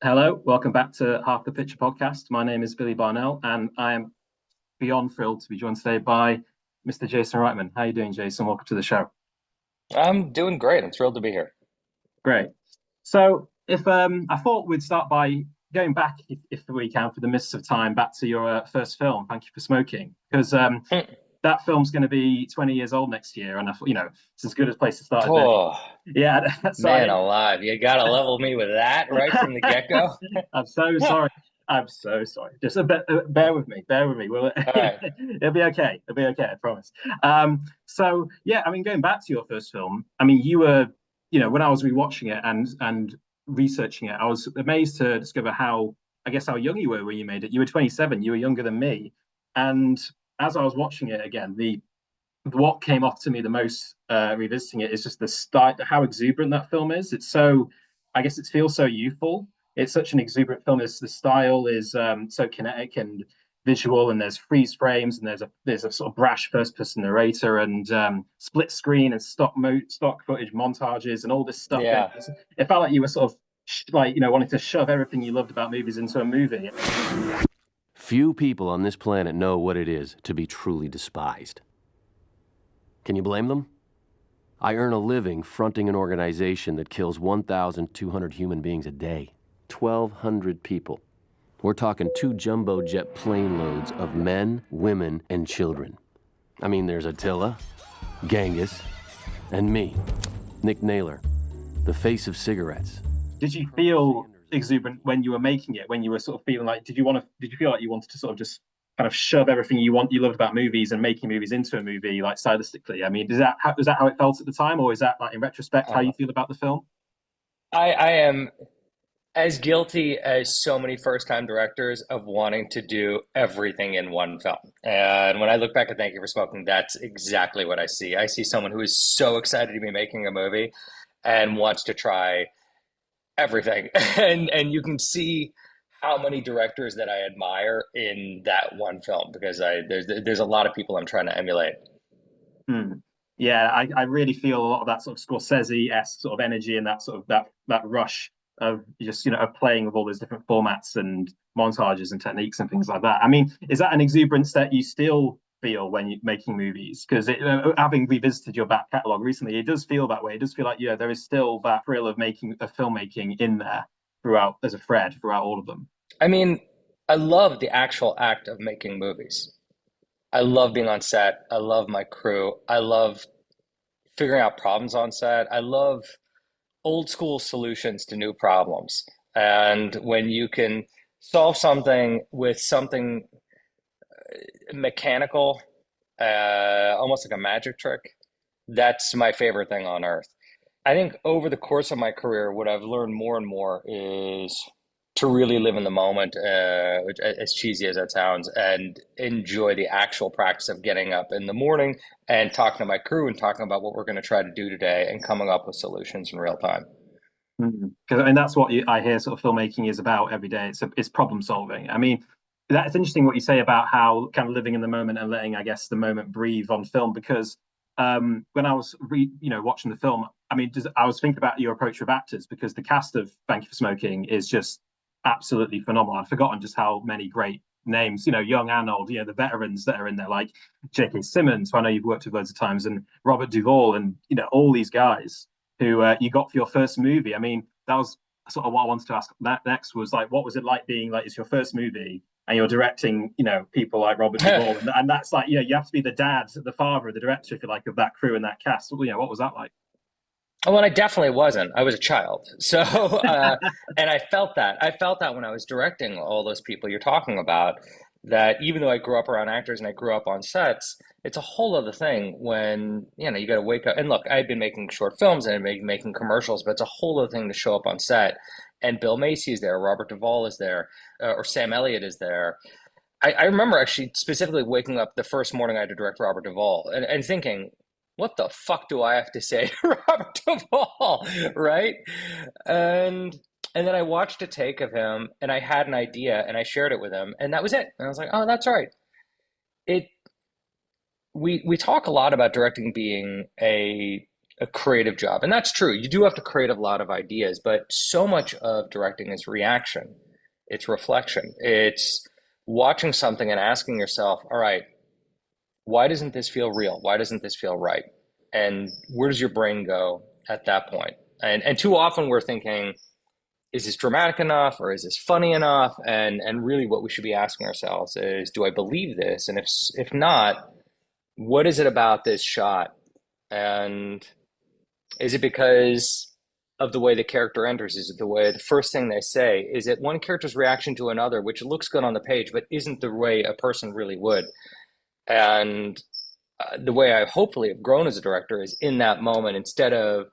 Hello, welcome back to Half the Picture podcast. My name is Billy Barnell, and I am beyond thrilled to be joined today by Mr. Jason Reitman. How are you doing, Jason? Welcome to the show. I'm doing great. I'm thrilled to be here. Great. So, if I thought we'd start by going back, if we can, for the mists of time, back to your first film. Thank you for smoking, because that film's going to be 20 years old next year, and I thought, it's as good a place to start as any. Oh, Yeah, so man alive. You gotta level me with that right from the get-go. I'm so sorry. I'm so sorry. Just bear with me. Bear with me. Well, All right. it'll be okay. It'll be okay. I promise. So yeah, I mean, going back to your first film, I mean, you were, when I was rewatching it and researching it, I was amazed to discover I guess, how young you were when you made it. You were 27. You were younger than me, and as I was watching it again, the what came off to me the most revisiting it is just the style, how exuberant that film is. It's so, I guess, it feels so youthful. It's such an exuberant film. The style is so kinetic and visual, and there's freeze frames, and there's a sort of brash first person narrator, and split screen and stock footage montages, and all this stuff. Yeah. It felt like you were sort of like wanting to shove everything you loved about movies into a movie. Few people on this planet know what it is to be truly despised. Can you blame them? I earn a living fronting an organization that kills 1,200 human beings a day. 1,200 people. We're talking 2 jumbo jet plane loads of men, women, and children. I mean, there's Attila, Genghis, and me, Nick Naylor, the face of cigarettes. Did you feel exuberant when you were making it? When you were sort of feeling like, did you feel like you wanted to sort of just kind of shove everything you loved about movies and making movies into a movie, like stylistically? I mean, was that how it felt at the time, or is that like in retrospect how you Uh, feel about the film? I am as guilty as so many first-time directors of wanting to do everything in one film. And when I look back at Thank You for Smoking, that's exactly what I see. I see someone who is so excited to be making a movie and wants to try everything. And you can see how many directors that I admire in that one film because there's a lot of people I'm trying to emulate. Hmm. Yeah, I really feel a lot of that sort of Scorsese-esque sort of energy and that sort of that rush of just of playing with all those different formats and montages and techniques and things like that. I mean, is that an exuberance that you still feel when you're making movies? Because having revisited your back catalogue recently, it does feel that way. It does feel like there is still that thrill of making of filmmaking in there throughout as a thread throughout all of them. I mean, I love the actual act of making movies. I love being on set. I love my crew. I love figuring out problems on set. I love old school solutions to new problems. And when you can solve something with something mechanical, almost like a magic trick, that's my favorite thing on earth. I think over the course of my career, what I've learned more and more is to really live in the moment, as cheesy as that sounds, and enjoy the actual practice of getting up in the morning and talking to my crew and talking about what we're going to try to do today and coming up with solutions in real time. Because I mean that's what I hear sort of filmmaking is about every day. It's problem solving. I mean, that's interesting what you say about how kind of living in the moment and letting, I guess, the moment breathe on film. Because when I was watching the film, I mean, I was thinking about your approach with actors because the cast of Thank You for Smoking is just absolutely phenomenal. I'd forgotten just how many great names, young and old, the veterans that are in there, like J.K. Simmons, who I know you've worked with loads of times, and Robert Duvall, and all these guys who you got for your first movie. I mean, that was sort of what I wanted to ask. That next was like, what was it like being like it's your first movie and you're directing, people like Robert Duvall, and that's like, you have to be the dad, the father, the director, if you like, of that crew and that cast. Well, what was that like? Well, I definitely wasn't. I was a child. So, and I felt that. I felt that when I was directing all those people you're talking about, that even though I grew up around actors and I grew up on sets, it's a whole other thing when, you got to wake up. And look, I had been making short films and making commercials, but it's a whole other thing to show up on set. And Bill Macy is there, Robert Duvall is there, or Sam Elliott is there. I remember actually specifically waking up the first morning I had to direct Robert Duvall and thinking, what the fuck do I have to say to Robert Duvall, right? And and then I watched a take of him and I had an idea and I shared it with him and that was it. And I was like, oh, that's right. It we talk a lot about directing being a a creative job. And that's true. You do have to create a lot of ideas, but so much of directing is reaction. It's reflection. It's watching something and asking yourself, all right, why doesn't this feel real? Why doesn't this feel right? And where does your brain go at that point? And too often we're thinking, is this dramatic enough or is this funny enough? And really what we should be asking ourselves is, do I believe this? And if not, what is it about this shot? And is it because of the way the character enters? Is it the first thing they say? Is it one character's reaction to another, which looks good on the page, but isn't the way a person really would? And the way I hopefully have grown as a director is in that moment, instead of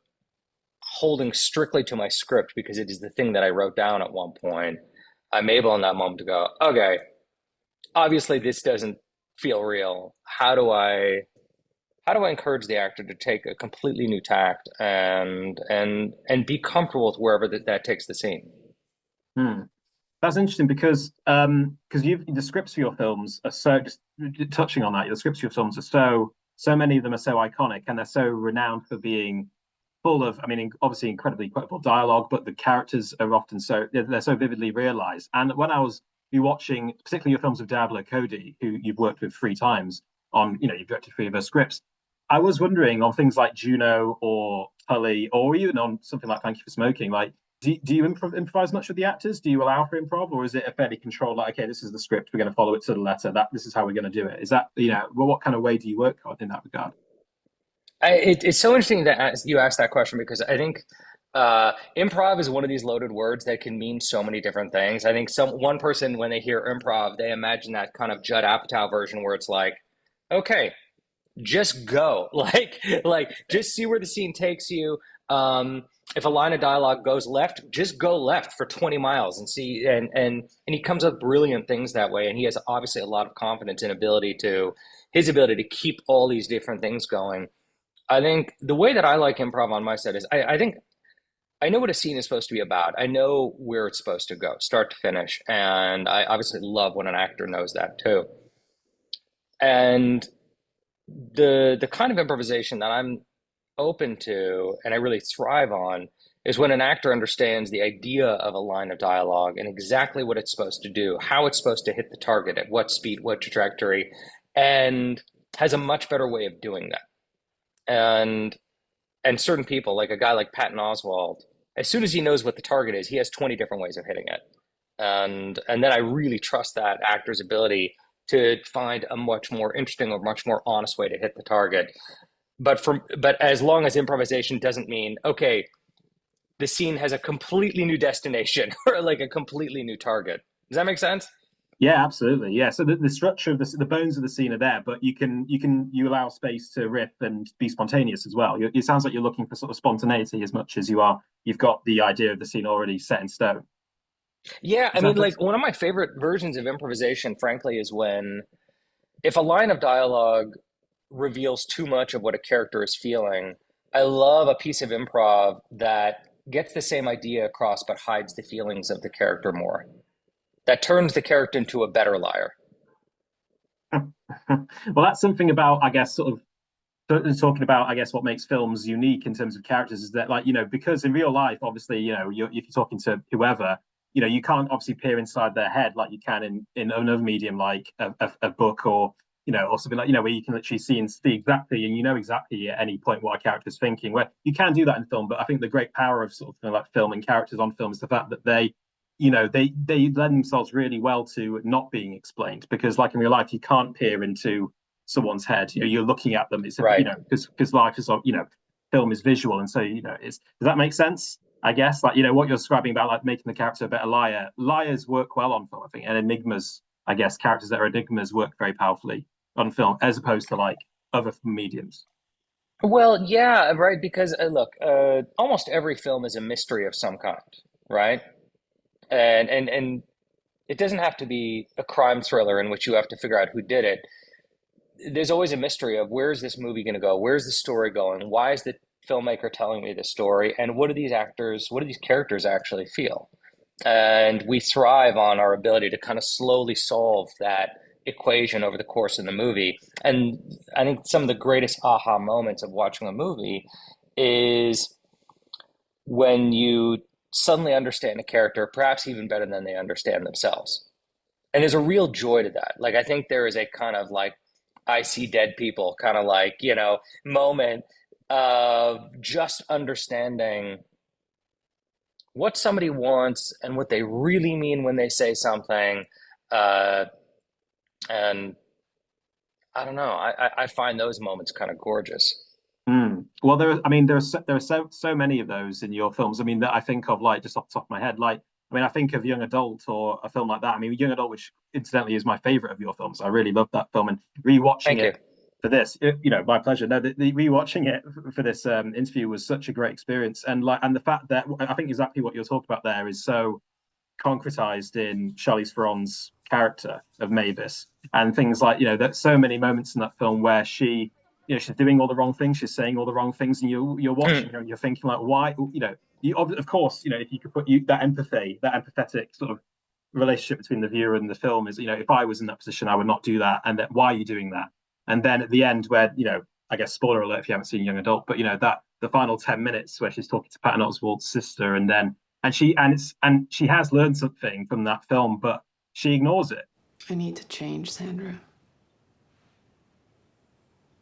holding strictly to my script because it is the thing that I wrote down at one point, I'm able in that moment to go, okay, obviously this doesn't feel real. How do I encourage the actor to take a completely new tact and be comfortable with wherever that takes the scene? Hmm. That's interesting because you the scripts for your films are so, just touching on that, the scripts for your films are so many of them are so iconic and they're so renowned for being full of, I mean, obviously incredibly quotable dialogue, but the characters are often they're so vividly realized. And when I was rewatching, particularly your films of Diablo Cody, who you've worked with 3 times on, you've directed 3 of her scripts, I was wondering on things like Juno or Tully, or even on something like Thank You for Smoking, like, do you improvise much with the actors? Do you allow for improv, or is it a fairly controlled, like, okay, this is the script, we're going to follow it to the letter, that this is how we're going to do it? Is that, well, what kind of way do you work on in that regard? It's so interesting that you asked that question because I think improv is one of these loaded words that can mean so many different things. I think one person, when they hear improv, they imagine that kind of Judd Apatow version where it's like, okay, just go, like just see where the scene takes you. If a line of dialogue goes left, just go left for 20 miles and see. And he comes up with brilliant things that way. And he has obviously a lot of confidence in his ability to keep all these different things going. I think the way that I like improv on my set is I think I know what a scene is supposed to be about. I know where it's supposed to go, start to finish. And I obviously love when an actor knows that too. And the kind of improvisation that I'm open to and I really thrive on is when an actor understands the idea of a line of dialogue and exactly what it's supposed to do, how it's supposed to hit the target, at what speed, what trajectory, and has a much better way of doing that. And certain people, like a guy like Patton Oswalt, as soon as he knows what the target is, he has 20 different ways of hitting it. And then I really trust that actor's ability to find a much more interesting or much more honest way to hit the target. But as long as improvisation doesn't mean, okay, the scene has a completely new destination or like a completely new target. Does that make sense? Yeah, absolutely. Yeah. So the structure of the bones of the scene are there, but you allow space to riff and be spontaneous as well. It sounds like you're looking for sort of spontaneity as much as you've got the idea of the scene already set in stone. Yeah, I Is that mean, fair? like one of my favorite versions of improvisation, frankly, is when if a line of dialogue reveals too much of what a character is feeling. I love a piece of improv that gets the same idea across but hides the feelings of the character more. That turns the character into a better liar. Well, that's something about, I guess, sort of talking about, I guess, what makes films unique in terms of characters is that, like, because in real life, obviously, if you're talking to whoever, you can't obviously peer inside their head like you can in another medium like a book or something like, where you can literally see exactly, and exactly at any point what a character's thinking. Where you can do that in film, but I think the great power of sort of like film and characters on film is the fact that they lend themselves really well to not being explained, because like in real life you can't peer into someone's head. You're looking at them. It's Right. because life is film is visual, and so does that make sense? I guess, like, what you're describing about, like, making the character a better liar. Liars work well on film, I think, and enigmas, I guess, characters that are enigmas work very powerfully on film as opposed to like other mediums. Well, yeah, right. Because look, almost every film is a mystery of some kind, right? And it doesn't have to be a crime thriller in which you have to figure out who did it. There's always a mystery of where's this movie going to go? Where's the story going? Why is the filmmaker telling me this story? And what do these characters actually feel? And we thrive on our ability to kind of slowly solve that equation over the course of the movie. And I think some of the greatest aha moments of watching a movie is when you suddenly understand a character, perhaps even better than they understand themselves. And there's a real joy to that. Like, I think there is a kind of like, I see dead people kind of like, moment of just understanding what somebody wants and what they really mean when they say something. And I don't know, I find those moments kind of gorgeous. Well, there are so many of those in your films. I mean, that I think of like just off the top of my head. Like, I mean, I think of Young Adult or a film like that. I mean, Young Adult, which incidentally is my favorite of your films. I really love that film, and rewatching Thank you. it for this, my pleasure. No, the rewatching it for this interview was such a great experience, and the fact that I think exactly what you're talking about there is so concretized in Charlize Theron's character of Mavis, and things like that so many moments in that film where she's doing all the wrong things, she's saying all the wrong things, and you're watching her and you're thinking like, why, of course, if you could put that empathy, that empathetic sort of relationship between the viewer and the film is, if I was in that position, I would not do that, and that why are you doing that? And then at the end, where I guess spoiler alert if you haven't seen Young Adult, but that the final 10 minutes where she's talking to Patton Oswalt's sister, and she has learned something from that film, but she ignores it. I need to change, Sandra.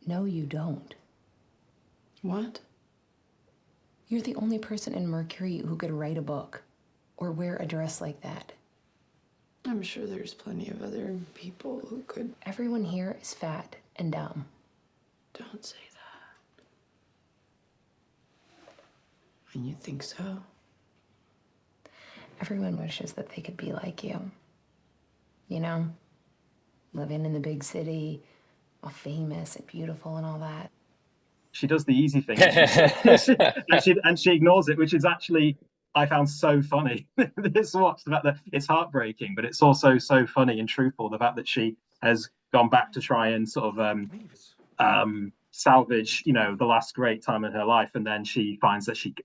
No, you don't. What? You're the only person in Mercury who could write a book or wear a dress like that. I'm sure there's plenty of other people who could. Everyone here is fat and dumb. Don't say that. And you think so? Everyone wishes that they could be like you. Living in the big city, all famous and beautiful and all that. She does the easy thing, and she ignores it, which is actually I found so funny. This watch the fact that it's heartbreaking, but it's also so funny and truthful. The fact that she has gone back to try and sort of salvage, the last great time in her life, and then she finds that she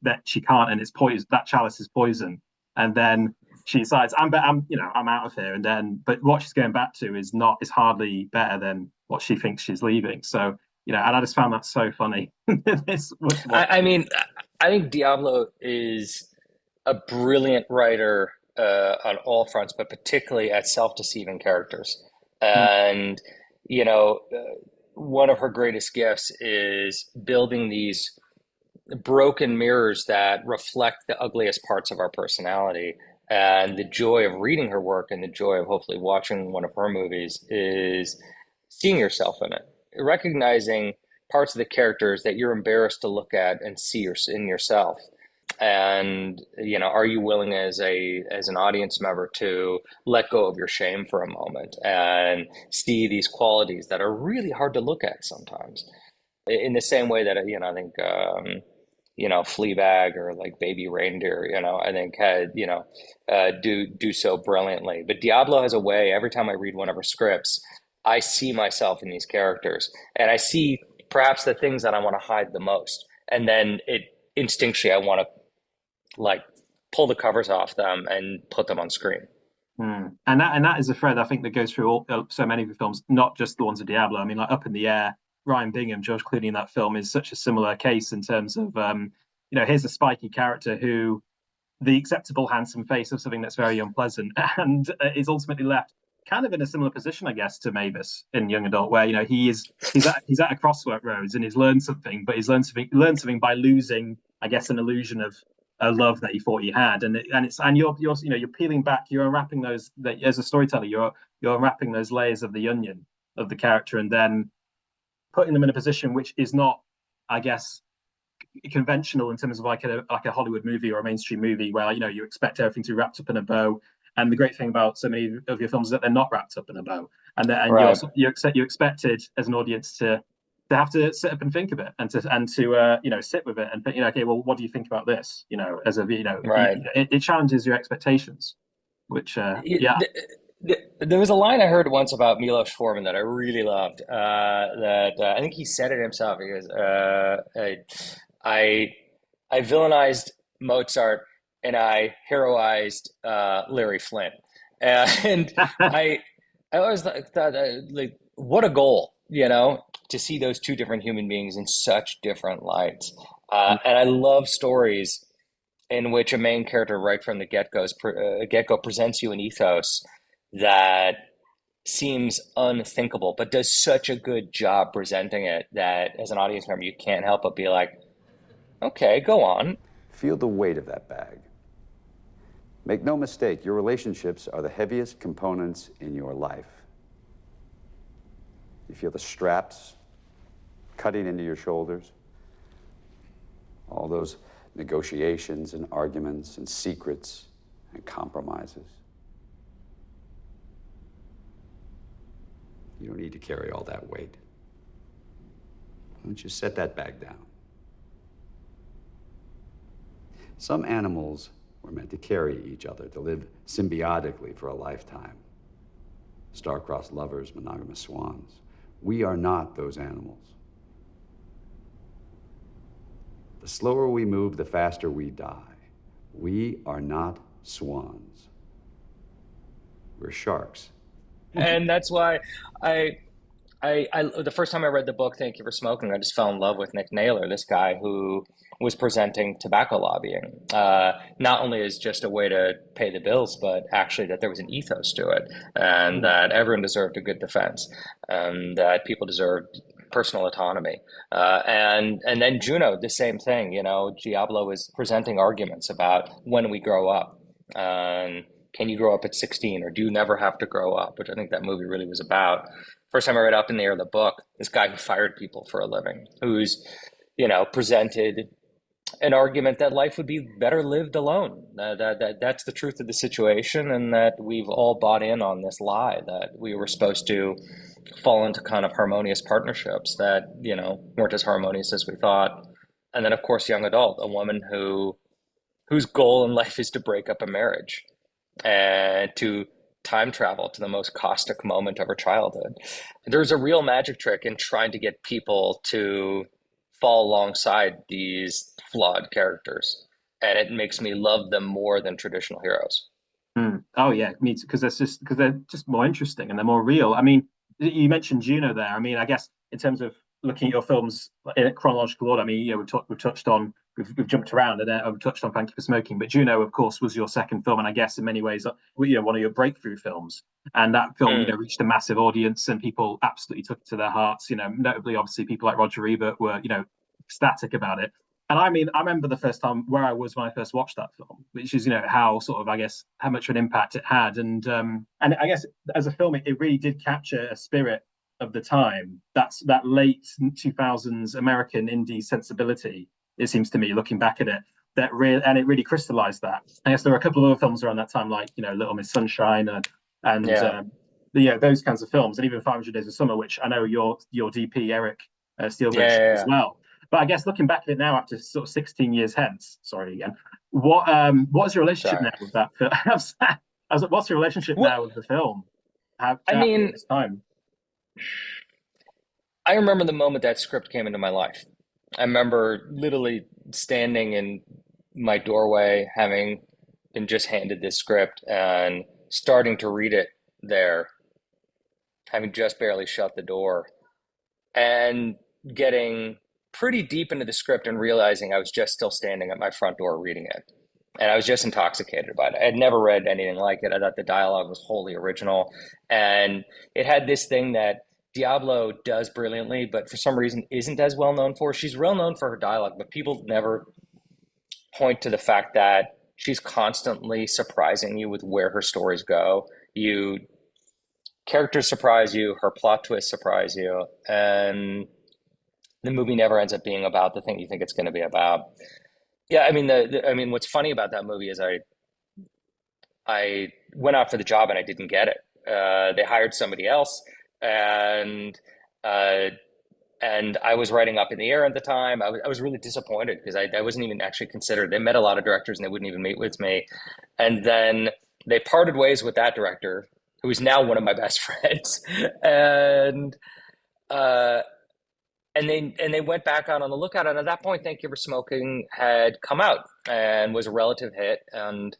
can't, and it's poison. That chalice is poison, and then she decides I'm out of here, and then but what she's going back to is hardly better than what she thinks she's leaving. So and I just found that so funny. I mean, I think Diablo is a brilliant writer on all fronts, but particularly at self-deceiving characters. And one of her greatest gifts is building these broken mirrors that reflect the ugliest parts of our personality. And the joy of reading her work and the joy of hopefully watching one of her movies is seeing yourself in it, recognizing parts of the characters that you're embarrassed to look at and see in yourself. And are you willing as an audience member to let go of your shame for a moment and see these qualities that are really hard to look at sometimes? In the same way that I think Fleabag or like Baby Reindeer, I think had do so brilliantly. But Diablo has a way. Every time I read one of her scripts, I see myself in these characters, and I see perhaps the things that I want to hide the most, and then instinctually I want to like pull the covers off them and put them on screen. And that is a thread I think that goes through so many of the films, not just the ones of Diablo. I mean, like Up in the Air, Ryan Bingham, George Clooney in that film is such a similar case in terms of here's a spiky character who the acceptable handsome face of something that's very unpleasant and is ultimately left kind of in a similar position, I guess, to Mavis in Young Adult, where he's at a crossroads and he's learned something, but he's learned something by losing, I guess, an illusion of a love that he thought he had, and you're peeling back, you're unwrapping those. As a storyteller, you're unwrapping those layers of the onion of the character, and then putting them in a position which is not, I guess, conventional in terms of like a Hollywood movie or a mainstream movie where you expect everything to be wrapped up in a bow. And the great thing about so many of your films is that they're not wrapped up in a bow, and Right. you expected as an audience to have to sit up and think of it, and to sit with it and think, okay, well, what do you think about this? As a Right. it challenges your expectations, which yeah. There was a line I heard once about Milos Forman that I really loved. That I think he said it himself. He goes, "I villainized Mozart and I heroized Larry Flint," and I always thought like, what a goal, to see those two different human beings in such different lights. And I love stories in which a main character right from the get-go presents you an ethos that seems unthinkable, but does such a good job presenting it that as an audience member, you can't help but be like, okay, go on. Feel the weight of that bag. Make no mistake, your relationships are the heaviest components in your life. You feel the straps cutting into your shoulders, all those negotiations and arguments and secrets and compromises. You don't need to carry all that weight. Why don't you set that bag down? Some animals were meant to carry each other, to live symbiotically for a lifetime. Star-crossed lovers, monogamous swans. We are not those animals. The slower we move, the faster we die. We are not swans. We're sharks. And that's why the first time I read the book, Thank You for Smoking, I just fell in love with Nick Naylor, this guy who was presenting tobacco lobbying, not only as just a way to pay the bills, but actually that there was an ethos to it, and that everyone deserved a good defense, and that people deserved personal autonomy. And then Juno, the same thing. Diablo is presenting arguments about when we grow up. Can you grow up at 16, or do you never have to grow up? Which I think that movie really was about. First time I read Up in the Air, the book, this guy who fired people for a living, who's, presented an argument that life would be better lived alone. That's the truth of the situation, and that we've all bought in on this lie that we were supposed to fall into kind of harmonious partnerships that, weren't as harmonious as we thought. And then, of course, young adult, a woman whose goal in life is to break up a marriage and to time travel to the most caustic moment of her childhood. There's a real magic trick in trying to get people to fall alongside these flawed characters, and it makes me love them more than traditional heroes. Oh yeah, me too, because they're just more interesting and they're more real. I mean, you mentioned Juno there. I mean, I guess in terms of looking at your films in chronological order, I mean, we've jumped around and we've touched on Thank You for Smoking, but Juno, of course, was your second film, and I guess in many ways, one of your breakthrough films. And that film, reached a massive audience, and people absolutely took it to their hearts. Notably, obviously, people like Roger Ebert were, ecstatic about it. And I mean, I remember the first time where I was when I first watched that film, which is, how sort of, I guess, how much of an impact it had. And I guess as a film, it really did capture a spirit of the time. That's that late 2000s American indie sensibility, it seems to me, looking back at it, and it really crystallized that. I guess there were a couple of other films around that time, like, Little Miss Sunshine and those kinds of films, and even 500 Days of Summer, which I know your DP, Eric Steelberg, as well. But I guess looking back at it now, after sort of 16 years hence, sorry again, what's your relationship now with that film? What's your relationship now with the film? This time? I remember the moment that script came into my life. I remember literally standing in my doorway, having been just handed this script and starting to read it there, having just barely shut the door, and getting pretty deep into the script and realizing I was just still standing at my front door reading it. And I was just intoxicated by it. I had never read anything like it. I thought the dialogue was wholly original. And it had this thing that Diablo does brilliantly, but for some reason isn't as well known for. She's well known for her dialogue, but people never point to the fact that she's constantly surprising you with where her stories go. Characters surprise you, her plot twists surprise you, and the movie never ends up being about the thing you think it's going to be about. Yeah, I mean, what's funny about that movie is I went out for the job and I didn't get it. They hired somebody else, and I was writing Up in the Air at the time. I was really disappointed because I wasn't even actually considered. They met a lot of directors and they wouldn't even meet with me. And then they parted ways with that director, who is now one of my best friends. And they went back out on the lookout. And at that point, Thank You for Smoking had come out and was a relative hit. And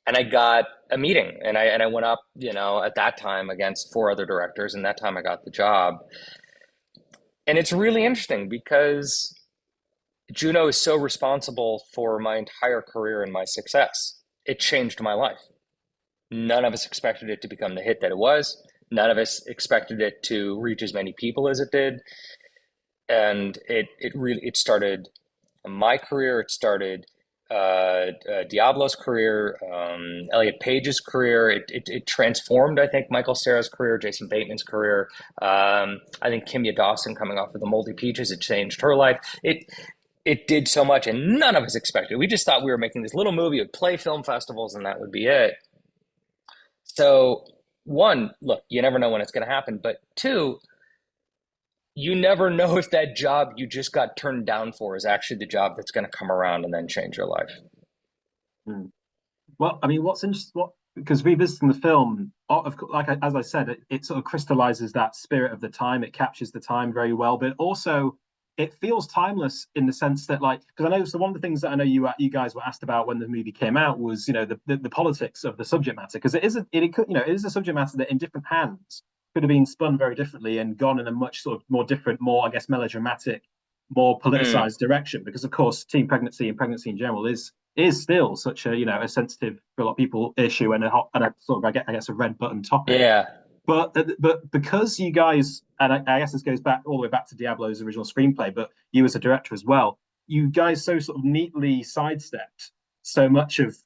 I got a meeting, and I went up, at that time against 4 other directors, and that time I got the job. And it's really interesting because Juno is so responsible for my entire career and my success. It changed my life. None of us expected it to become the hit that it was. None of us expected it to reach as many people as it did. And it started my career. It started Diablo's career, Elliot Page's career. It transformed, I think, Michael Cera's career, Jason Bateman's career. I think Kimya Dawson coming off of the Moldy Peaches, it changed her life. It did so much, and none of us expected it. We just thought we were making this little movie, it would play film festivals, and that would be it. So, one, look, you never know when it's going to happen. But two, you never know if that job you just got turned down for is actually the job that's going to come around and then change your life. Well, I mean, what's interesting, because revisiting the film, as I said, it sort of crystallizes that spirit of the time. It captures the time very well, but also it feels timeless in the sense that, like, because I know, so one of the things that I know you guys were asked about when the movie came out was, you know, the politics of the subject matter, because it could, you know, it is a subject matter that in different hands could have been spun very differently and gone in a much sort of more different, more, I guess, melodramatic, more politicized direction. Because of course, teen pregnancy and pregnancy in general is still such a, you know, a sensitive for a lot of people issue and a sort of, I guess a red button topic. Yeah. But because you guys, and I guess this goes back all the way back to Diablo's original screenplay, but you as a director as well, you guys so sort of neatly sidestepped so much of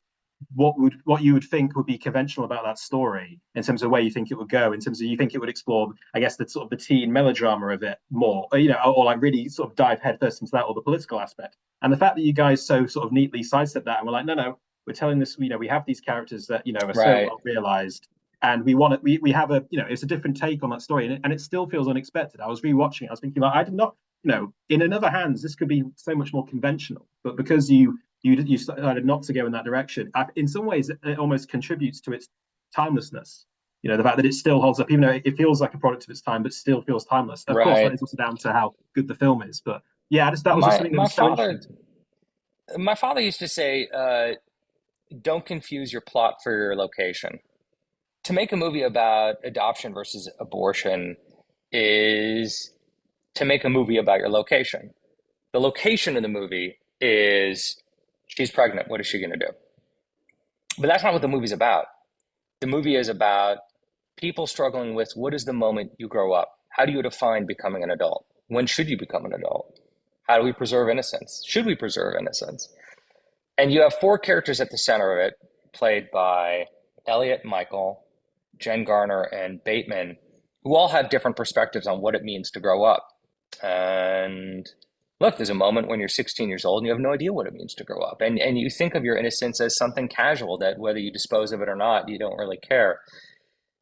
what you would think would be conventional about that story in terms of where you think it would go, in terms of you think it would explore, I guess, the sort of the teen melodrama of it more, or, you know, or like really sort of dive headfirst into that, or the political aspect. And the fact that you guys so sort of neatly sidestepped that and we're like, no, we're telling this, you know, we have these characters that, you know, are so Right. well realized, and we want it. We have a, you know, it's a different take on that story, and it still feels unexpected. I was rewatching it. I was thinking, like, I did not, you know, in another hands, this could be so much more conventional, but because you decided not to go in that direction, in some ways, it almost contributes to its timelessness. You know, the fact that it still holds up, even though it feels like a product of its time, but still feels timeless. Of course, that Right. is also down to how good the film is. But yeah, that was just My something that my was so father interesting. my father used to say, don't confuse your plot for your location. To make a movie about adoption versus abortion is to make a movie about your location. The location of the movie is she's pregnant. What is she going to do? But that's not what the movie's about. The movie is about people struggling with what is the moment you grow up? How do you define becoming an adult? When should you become an adult? How do we preserve innocence? Should we preserve innocence? And you have four characters at the center of it, played by Elliot, Michael, Jen Garner, and Bateman, who all have different perspectives on what it means to grow up. And look, there's a moment when you're 16 years old and you have no idea what it means to grow up. And you think of your innocence as something casual that whether you dispose of it or not, you don't really care.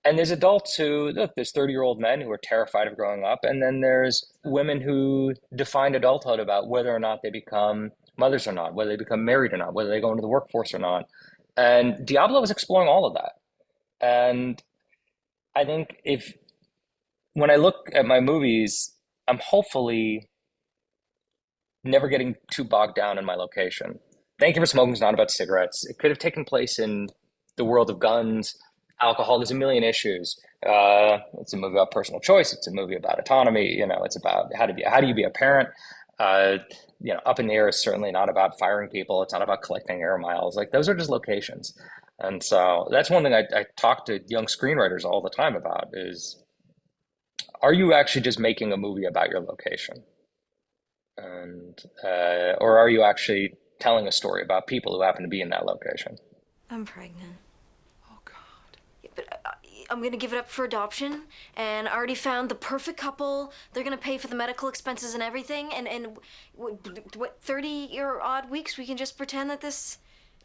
And there's adults who, look, there's 30-year-old men who are terrified of growing up. And then there's women who define adulthood about whether or not they become mothers or not, whether they become married or not, whether they go into the workforce or not. And Diablo was exploring all of that. And I think when I look at my movies, I'm hopefully never getting too bogged down in my location. Thank You for Smoking is not about cigarettes. It could have taken place in the world of guns, alcohol. There's a million issues. It's a movie about personal choice. It's a movie about autonomy. You know, it's about how do you be a parent. You know, Up in the Air is certainly not about firing people. It's not about collecting air miles. Like, those are just locations. And so that's one thing I talk to young screenwriters all the time about is, are you actually just making a movie about your location? And or are you actually telling a story about people who happen to be in that location? I'm pregnant. Oh, God. Yeah, but I'm gonna give it up for adoption, and I already found the perfect couple. They're gonna pay for the medical expenses and everything, and what 30-year-odd weeks we can just pretend that this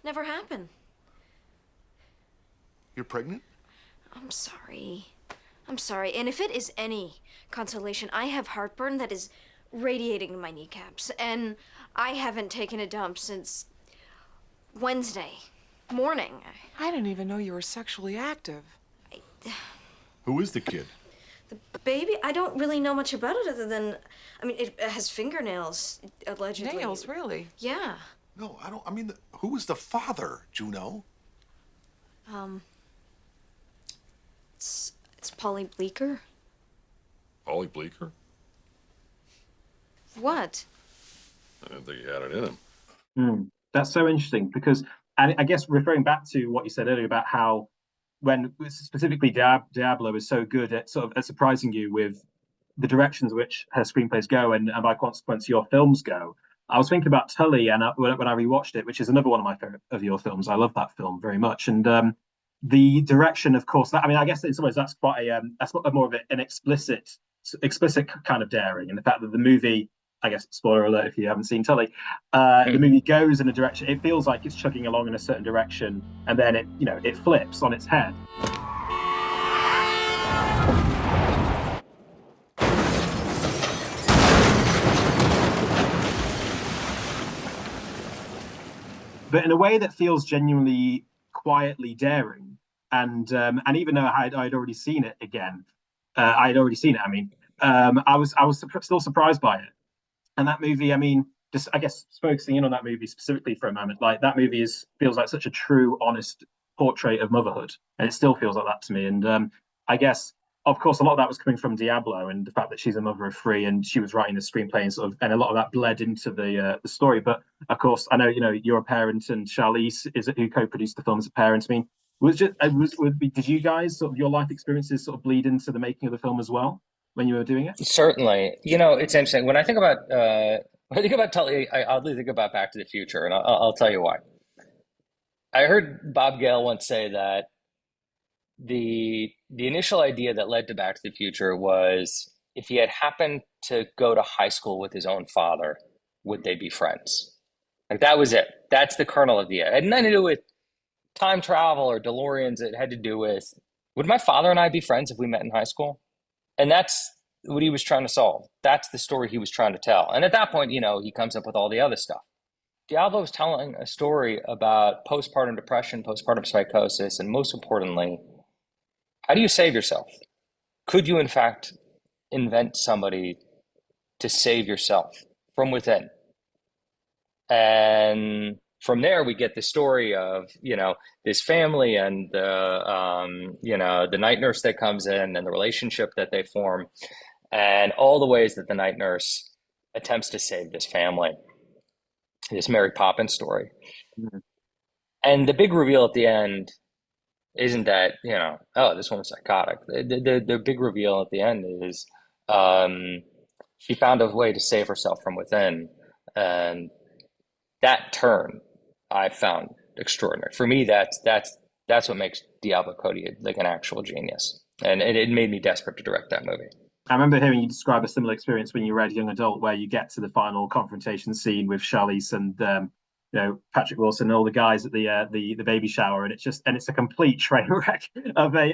never happened. You're pregnant? I'm sorry. And if it is any consolation, I have heartburn that is radiating in my kneecaps, and I haven't taken a dump since Wednesday morning. I didn't even know you were sexually active. Who is the kid? The baby? I don't really know much about it other than, I mean, it has fingernails, allegedly. Nails, really? Yeah. No, I don't. I mean, who is the father, Juno? It's Polly Bleecker. Ollie Bleecker? What? I didn't think he had it in him. That's so interesting because, and I guess referring back to what you said earlier about how when specifically Diablo is so good at sort of at surprising you with the directions which her screenplays go and by consequence your films go. I was thinking about Tully and when I rewatched it, which is another one of my favorite of your films. I love that film very much, and the direction, of course. That, I mean, I guess in some ways that's quite that's more of an explicit kind of daring, and the fact that the movie. I guess spoiler alert if you haven't seen Tully. The movie goes in a direction. It feels like it's chugging along in a certain direction, and then it flips on its head. But in a way that feels genuinely quietly daring, and even though I'd already seen it again, I mean, I was still surprised by it. And that movie, I mean, just I guess focusing in on that movie specifically for a moment, like that movie feels like such a true, honest portrait of motherhood, and it still feels like that to me. And I guess, of course, a lot of that was coming from Diablo and the fact that she's a mother of three, and she was writing the screenplay and a lot of that bled into the story. But of course, I know you're a parent, and Charlize is who co-produced the film as a parent. I mean, did you guys sort of your life experiences sort of bleed into the making of the film as well when you were doing it? Certainly. It's interesting. When I think about Tully, I oddly think about Back to the Future, and I'll tell you why. I heard Bob Gale once say that the initial idea that led to Back to the Future was if he had happened to go to high school with his own father, would they be friends? Like that was it. That's the kernel of the idea. It had nothing to do with time travel or DeLoreans. It had to do with, would my father and I be friends if we met in high school? And that's what he was trying to solve. That's the story he was trying to tell. And at that point, he comes up with all the other stuff. Diablo was telling a story about postpartum depression, postpartum psychosis, and most importantly, how do you save yourself? Could you, in fact, invent somebody to save yourself from within? And from there, we get the story of, this family and the night nurse that comes in and the relationship that they form and all the ways that the night nurse attempts to save this family, this Mary Poppins story. Mm-hmm. And the big reveal at the end isn't that, this woman's psychotic. The big reveal at the end is she found a way to save herself from within. And that turn I found extraordinary. For me, that's what makes Diablo Cody like an actual genius. And it made me desperate to direct that movie. I remember hearing you describe a similar experience when you read Young Adult, where you get to the final confrontation scene with Charlize and Patrick Wilson and all the guys at the baby shower, and it's a complete train wreck of an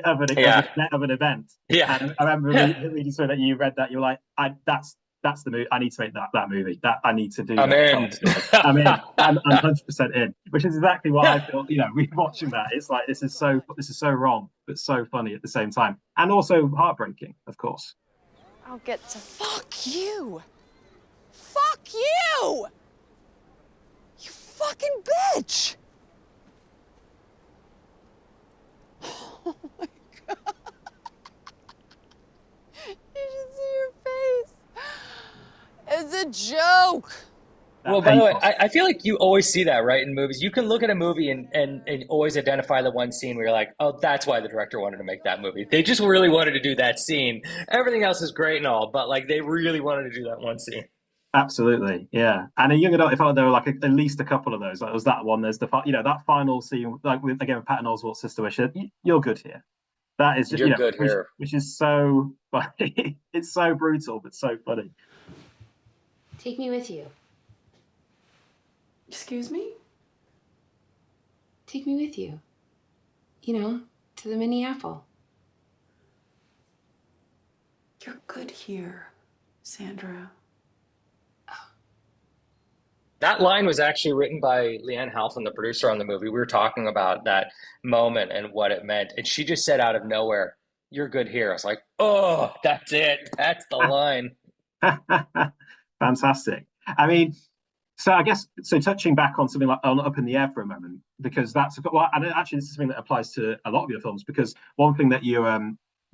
event. Yeah, and I remember reading so that you read that, you're like, that's the movie. I need to make that movie. That I need to do. I'm in. I'm in. I'm 100% in. Which is exactly what I feel. Watching that, it's like this is so wrong, but so funny at the same time, and also heartbreaking, of course. I'll get to fuck you. Fuck you. You fucking bitch. Oh my God. You should see your face. It's a joke. Well, by the way, I feel like you always see that, right, in movies. You can look at a movie and always identify the one scene where you're like, oh, that's why the director wanted to make that movie. They just really wanted to do that scene. Everything else is great and all, but like they really wanted to do that one scene. Absolutely, yeah. And in Young Adult, I felt like there were like at least a couple of those. Like, there was that one. There's that final scene, like with Patton Oswalt's sister, where she said, "You're good here." That is just good here, which is so funny. It's so brutal, but so funny. Take me with you. Excuse me? Take me with you. To the mini apple. You're good here, Sandra. That line was actually written by Leanne Halfon, the producer on the movie. We were talking about that moment and what it meant. And she just said out of nowhere, "You're good here." I was like, oh, that's it. That's the line. Fantastic. I mean, so I guess, touching back on something like on Up in the Air for a moment, because and actually this is something that applies to a lot of your films, because one thing that you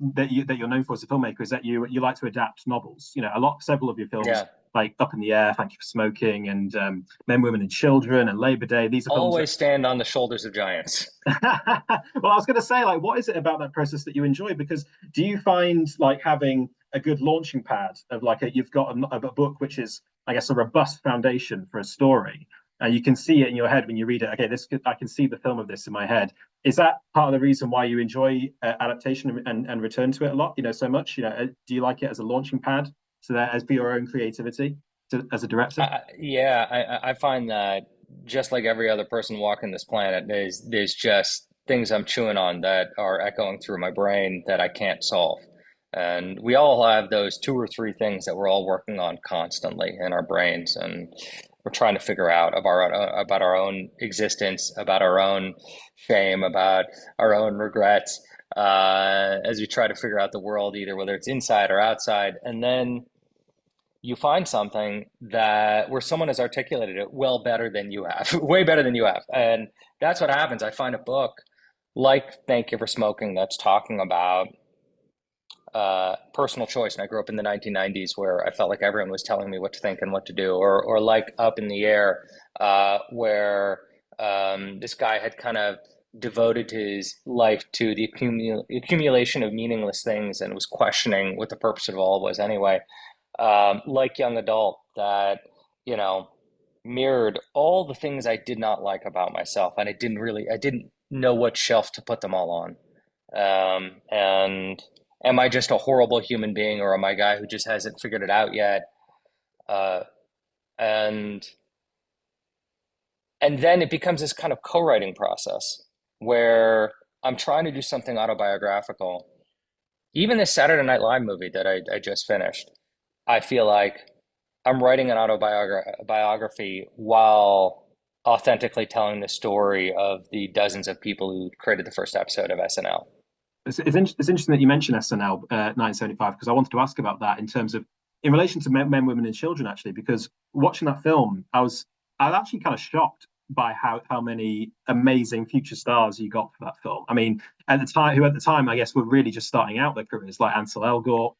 that you're known for as a filmmaker is that you like to adapt novels. You know, several of your films, Yeah. like Up in the Air, Thank You for Smoking, and Men, Women, and Children, and Labor Day. These are films Always stand on the shoulders of giants. well, I was going to say, like, what is it about that process that you enjoy? Because do you find like having a good launching pad of like you've got a book which is, I guess, a robust foundation for a story, and you can see it in your head when you read it. Okay, I can see the film of this in my head. Is that part of the reason why you enjoy adaptation and return to it a lot? You know, so much. You know, do you like it as a launching pad so that as for your own creativity as a director? Yeah, I find that just like every other person walking this planet, there's just things I'm chewing on that are echoing through my brain that I can't solve. And we all have those 2 or 3 things that we're all working on constantly in our brains, and we're trying to figure out about our own existence, about our own shame, about our own regrets, as we try to figure out the world, either whether it's inside or outside. And then you find something that where someone has articulated it well better than you have, way better than you have. And that's what happens. I find a book like Thank You for Smoking that's talking about personal choice. And I grew up in the 1990s where I felt like everyone was telling me what to think and what to do, or like Up in the Air, where this guy had kind of devoted his life to the accumulation of meaningless things and was questioning what the purpose of it all was anyway. Like Young Adult, that, you know, mirrored all the things I did not like about myself, and I didn't know what shelf to put them all on. And am I just a horrible human being, or am I a guy who just hasn't figured it out yet? And then it becomes this kind of co-writing process where I'm trying to do something autobiographical. Even this Saturday Night Live movie that I just finished, I feel like I'm writing an autobiography while authentically telling the story of the dozens of people who created the first episode of SNL. It's interesting that you mentioned SNL 1975, because I wanted to ask about that in relation to men, women, and children, actually, because watching that film, I was actually kind of shocked by how many amazing future stars you got for that film. I mean, at the time, I guess, were really just starting out their careers, like Ansel Elgort,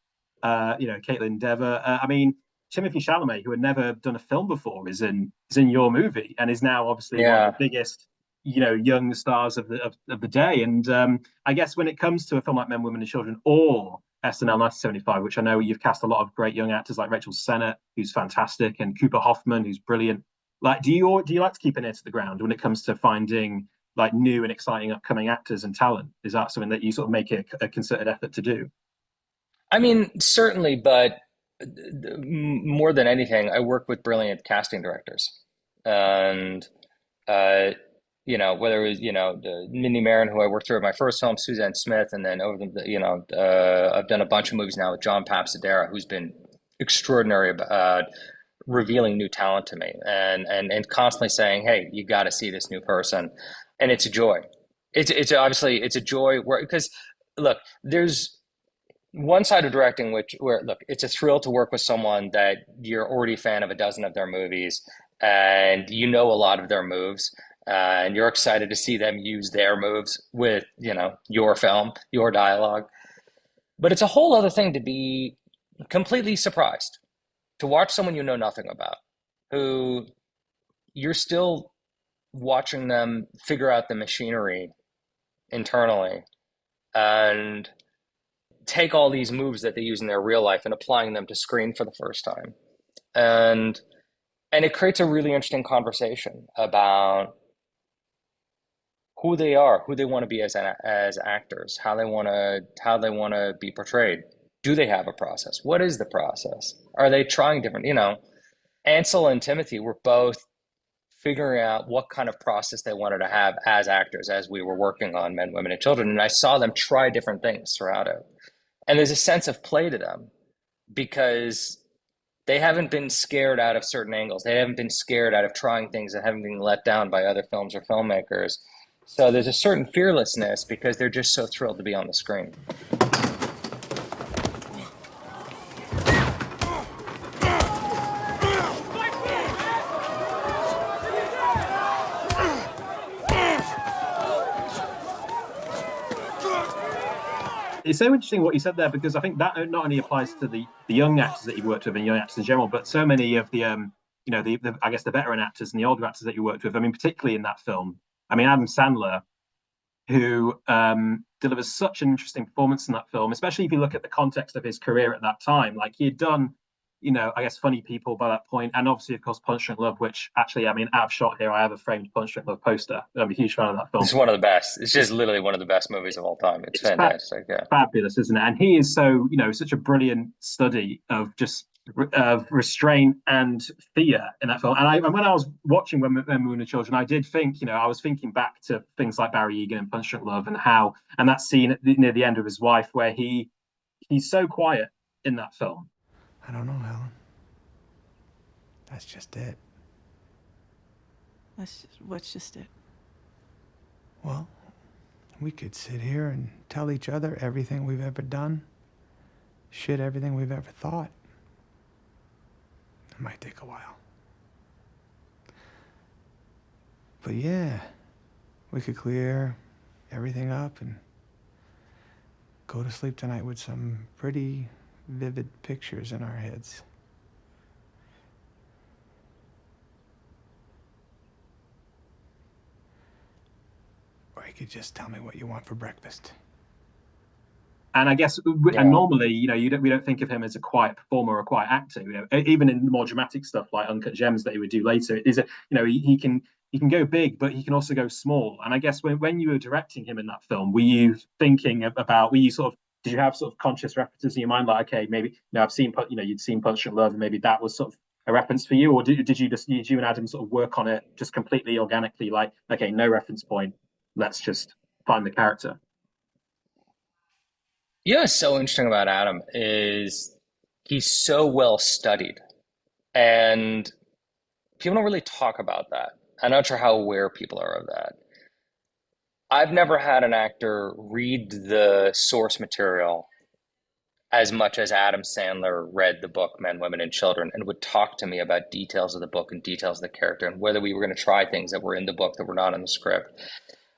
Caitlin Dever. I mean, Timothée Chalamet, who had never done a film before, is in your movie and is now obviously one of the biggest, young stars of the day. And I guess when it comes to a film like Men, Women, and Children or SNL 1975, which I know you've cast a lot of great young actors like Rachel Sennett, who's fantastic, and Cooper Hoffman, who's brilliant. Like, do you like to keep an ear to the ground when it comes to finding like new and exciting upcoming actors and talent? Is that something that you sort of make a concerted effort to do? I mean, certainly, but more than anything, I work with brilliant casting directors, and whether it was the Mindy Marin, who I worked through at my first film, Suzanne Smith, and then I've done a bunch of movies now with John Papsadera, who's been extraordinary about revealing new talent to me, and constantly saying, "Hey, you got to see this new person," and it's a joy. It's obviously a joy because look, there's one side of directing where it's a thrill to work with someone that you're already a fan of a dozen of their movies, and you know a lot of their moves, and you're excited to see them use their moves with your film, your dialogue. But it's a whole other thing to be completely surprised, to watch someone you know nothing about, who you're still watching them figure out the machinery internally and take all these moves that they use in their real life and applying them to screen for the first time. And it creates a really interesting conversation about who they are, who they want to be as actors, how they want to be portrayed. Do they have a process? What is the process? Are they trying different? Ansel and Timothy were both figuring out what kind of process they wanted to have as actors as we were working on Men, Women, and Children. And I saw them try different things throughout it. And there's a sense of play to them because they haven't been scared out of certain angles. They haven't been scared out of trying things that haven't been let down by other films or filmmakers. So there's a certain fearlessness because they're just so thrilled to be on the screen. It's so interesting what you said there, because I think that not only applies to the young actors that you've worked with and young actors in general, but so many of the the I guess the veteran actors and the older actors that you worked with. I mean, particularly in that film. I mean, Adam Sandler, who delivers such an interesting performance in that film, especially if you look at the context of his career at that time. Like, he had done, I guess, Funny People by that point, and obviously, of course, Punch Drunk Love, which actually, I mean, out of shot here, I have a framed Punch Drunk Love poster. I'm a huge fan of that film. It's one of the best. It's just literally one of the best movies of all time. It's fantastic. Yeah. Fabulous, isn't it? And he is so, such a brilliant study of just restraint and fear in that film. And when I was watching when we were children, I did think, I was thinking back to things like Barry Egan and Punch Drunk Love, and that scene near the end of his wife where he's so quiet in that film. I don't know, Helen. That's just it. What's just it? Well, we could sit here and tell each other everything we've ever done, everything we've ever thought. It might take a while. But yeah, we could clear everything up and go to sleep tonight with some pretty vivid pictures in our heads. Or you could just tell me what you want for breakfast. And I guess, and normally, we don't think of him as a quiet performer or a quiet actor. Even in more dramatic stuff like Uncut Gems that he would do later, he can go big, but he can also go small. And I guess when you were directing him in that film, were you thinking about? Did you have sort of conscious references in your mind, like, okay, maybe I've seen, you'd seen Punch Drunk Love, and maybe that was sort of a reference for you, or did you and Adam sort of work on it just completely organically, like, okay, no reference point, let's just find the character? What's so interesting about Adam is he's so well studied, and people don't really talk about that. I'm not sure how aware people are of that. I've never had an actor read the source material as much as Adam Sandler read the book Men, Women, and Children and would talk to me about details of the book and details of the character and whether we were going to try things that were in the book that were not in the script.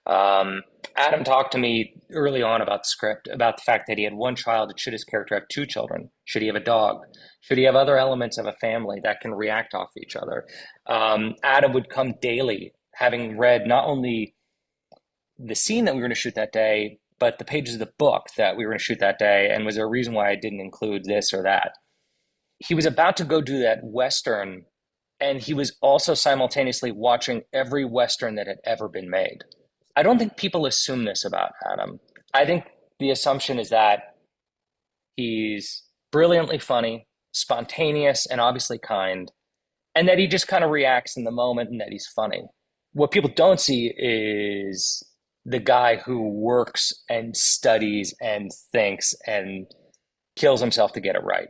Adam talked to me early on about the script, about the fact that he had one child. Should his character have two children? Should he have a dog? Should he have other elements of a family that can react off each other? Adam would come daily, having read not only the scene that we were going to shoot that day, but the pages of the book that we were going to shoot that day, and was there a reason why I didn't include this or that? He was about to go do that Western, and he was also simultaneously watching every Western that had ever been made. I don't think people assume this about Adam. I think the assumption is that he's brilliantly funny, spontaneous, and obviously kind, and that he just kind of reacts in the moment and that he's funny. What people don't see is the guy who works and studies and thinks and kills himself to get it right.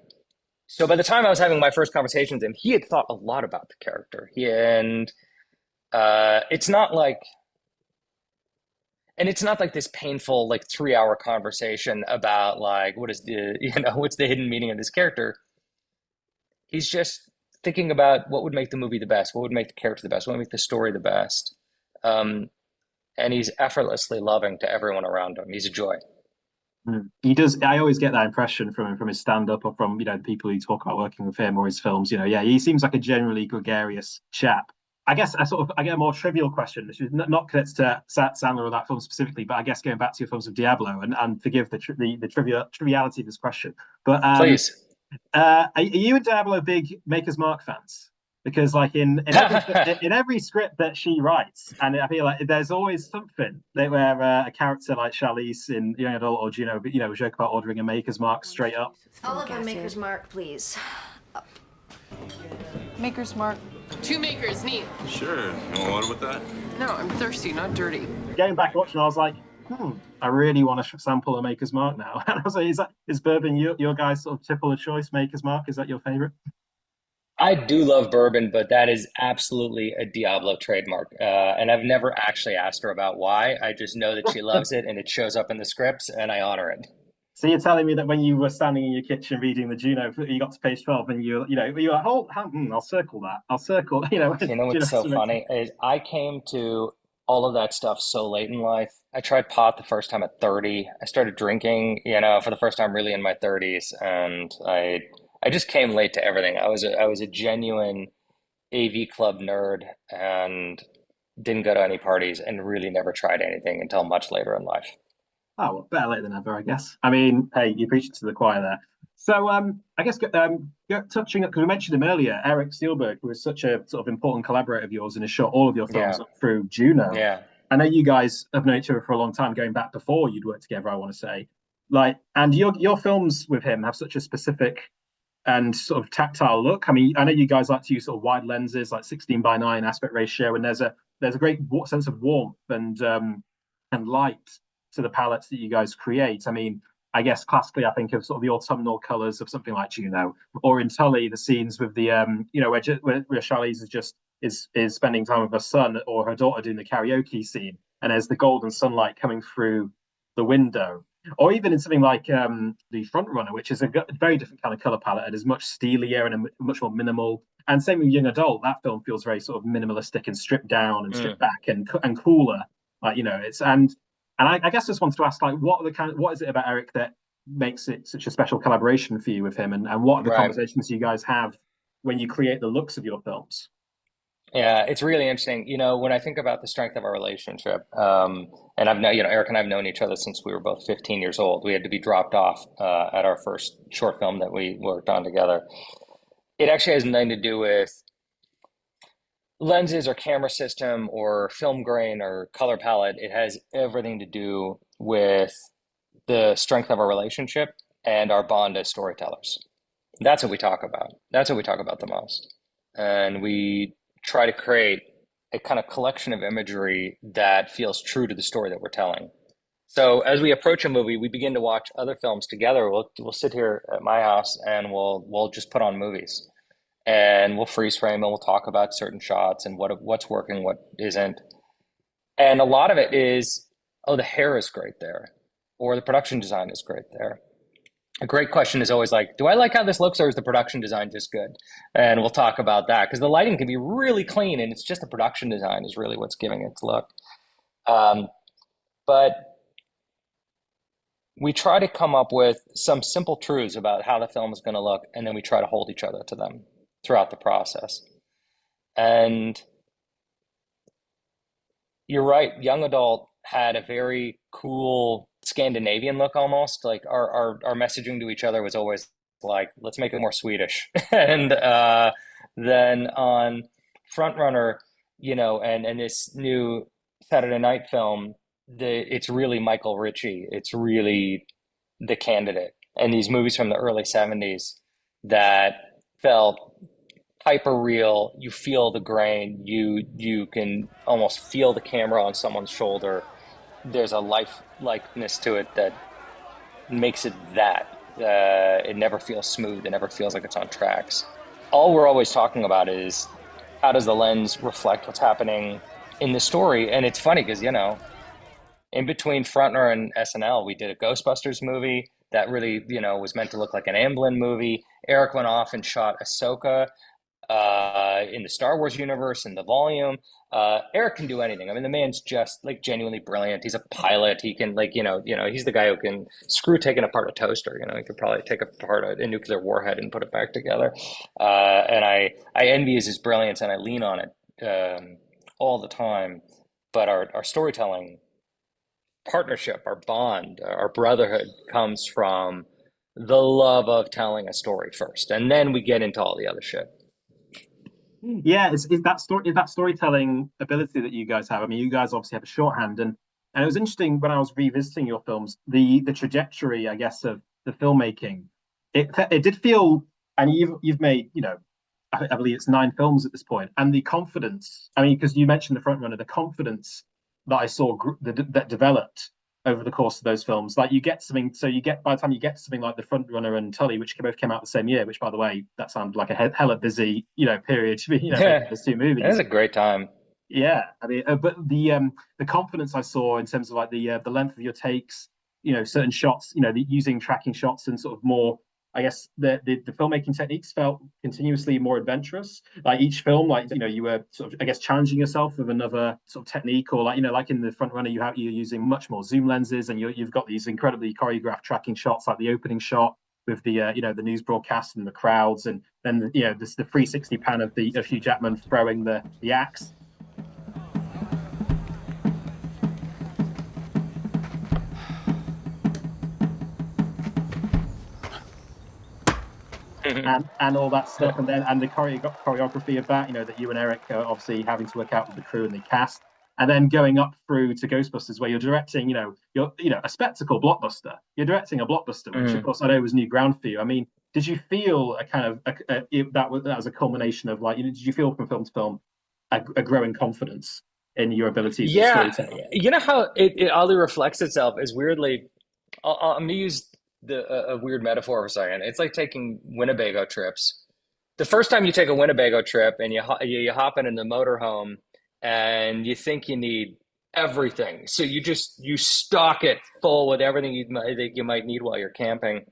So by the time I was having my first conversations with him, he had thought a lot about the character. It's not like this painful 3-hour conversation about what's the hidden meaning of this character. He's just thinking about what would make the movie the best, what would make the character the best, what would make the story the best. And he's effortlessly loving to everyone around him. He's a joy. He does. I always get that impression from him, from his stand-up or from the people who talk about working with him or his films. He seems like a generally gregarious chap. I guess I get a more trivial question, which is not connected to Sandler or that film specifically, but I guess going back to your films of Diablo, and forgive the triviality of this question, but please. Are you and Diablo big Maker's Mark fans? Because in every script that she writes, and I feel like there's always something where a character like Charlize in Young Adult or Juno, joke about ordering a Maker's Mark straight up. I'll have a Maker's Mark, please. Maker's Mark. 2 makers, neat. Sure. You want water with that? No, I'm thirsty, not dirty. Going back watching, I was like, I really want to sample a Maker's Mark now. And I was like, is bourbon your guys' sort of typical choice, Maker's Mark? Is that your favorite? I do love bourbon, but that is absolutely a Diablo trademark. And I've never actually asked her about why. I just know that she loves it and it shows up in the scripts and I honor it. So you're telling me that when you were standing in your kitchen reading the Juno, you got to page 12 and you were like, I'll circle that. I'll circle, You know what's so funny is I came to all of that stuff so late in life. I tried pot the first time at 30. I started drinking, for the first time really in my 30s, and I just came late to everything. I was a genuine AV club nerd and didn't go to any parties and really never tried anything until much later in life. Oh, well, better late than never, I guess. I mean, hey, you preached to the choir there. So, I guess touching because we mentioned him earlier, Eric Steelberg, who was such a sort of important collaborator of yours and has shot all of your films Yeah, up through Juno. yeah. I know you guys have known each other for a long time, going back before you'd worked together, I want to say. And your films with him have such a specific and sort of tactile look. I mean, I know you guys like to use sort of wide lenses, like 16:9 aspect ratio, and there's a great sense of warmth and light to the palettes that you guys create. I mean, I guess classically, I think of sort of the autumnal colors of something like Juno, or in Tully, the scenes with the where Charlize is spending time with her son or her daughter doing the karaoke scene, and there's the golden sunlight coming through the window. Or even in something like the Front Runner, which is a very different kind of color palette and is much steelier and much more minimal. And same with Young Adult, that film feels very sort of minimalistic and stripped down and stripped back and cooler. It's and I guess just wanted to ask, like, what is it about Eric that makes it such a special collaboration for you with him, and what are the Right. conversations you guys have when you create the looks of your films? Yeah, it's really interesting. When I think about the strength of our relationship, and Eric and I have known each other since we were both 15 years old. We had to be dropped off at our first short film that we worked on together. It actually has nothing to do with lenses or camera system or film grain or color palette. It has everything to do with the strength of our relationship and our bond as storytellers. That's what we talk about. That's what we talk about the most. And we try to create a kind of collection of imagery that feels true to the story that we're telling. So as we approach a movie, we begin to watch other films together. We'll sit here at my house and we'll just put on movies, and we'll freeze frame and we'll talk about certain shots and what's working, what isn't. And a lot of it is, oh, the hair is great there, or the production design is great there. A great question is always like, do I like how this looks, or is the production design just good? And we'll talk about that, because the lighting can be really clean and it's just the production design is really what's giving its look. But we try to come up with some simple truths about how the film is going to look, and then we try to hold each other to them throughout the process. And you're right, Young Adult had a very cool Scandinavian look almost. Like our messaging to each other was always like, let's make it more Swedish. And then on Frontrunner, and this new Saturday night film, it's really Michael Ritchie. It's really The Candidate. And these movies from the early 70s that felt hyper real. You feel the grain. You can almost feel the camera on someone's shoulder. There's a likeness to it that makes it that. It never feels smooth. It never feels like it's on tracks. All we're always talking about is, how does the lens reflect what's happening in the story? And it's funny because, in between Frontrunner and SNL, we did a Ghostbusters movie that really, was meant to look like an Amblin movie. Eric went off and shot Ahsoka in the Star Wars universe in the volume. Eric can do anything. I mean, the man's just like genuinely brilliant. He's a pilot. He can he's the guy who can screw taking apart a toaster. He could probably take apart a nuclear warhead and put it back together. And I envy his brilliance, and I lean on it all the time. But our storytelling partnership, our bond, our brotherhood comes from the love of telling a story first, and then we get into all the other shit. Yeah, is that storytelling ability that you guys have. I mean, you guys obviously have a shorthand, and it was interesting when I was revisiting your films, the trajectory, I guess, of the filmmaking. It did feel, and you've made, I believe it's 9 films at this point, and the confidence. I mean, because you mentioned the Front Runner, the confidence that I saw that developed over the course of those films. Like, you get something, so by the time you get to something like the Front Runner and Tully, which both came out the same year, which, by the way, that sounded like a hella busy period to be those 2 movies. It was a great time. Yeah, I mean, but the confidence I saw in terms of like the length of your takes, certain shots, using tracking shots and sort of more, I guess the filmmaking techniques felt continuously more adventurous. Like each film, like you were sort of, I guess, challenging yourself with another sort of technique, or like in the Front Runner, you're using much more zoom lenses, and you've got these incredibly choreographed tracking shots, like the opening shot with the the news broadcast and the crowds, and then the 360 pan of Hugh Jackman throwing the axe. And all that stuff, and the choreography of that, that you and Eric are obviously having to work out with the crew and the cast, and then going up through to Ghostbusters, where you're directing, you're a spectacle blockbuster. You're directing a blockbuster, which of course I know was new ground for you. I mean, did you feel a kind of that was a culmination of did you feel from film to film a growing confidence in your abilities as a storyteller? You know how it oddly reflects itself is weirdly. I'm gonna use a weird metaphor for a second. It's like taking Winnebago trips. The first time you take a Winnebago trip and you hop in the motorhome and you think you need everything, so you stock it full with everything you might need while you're camping.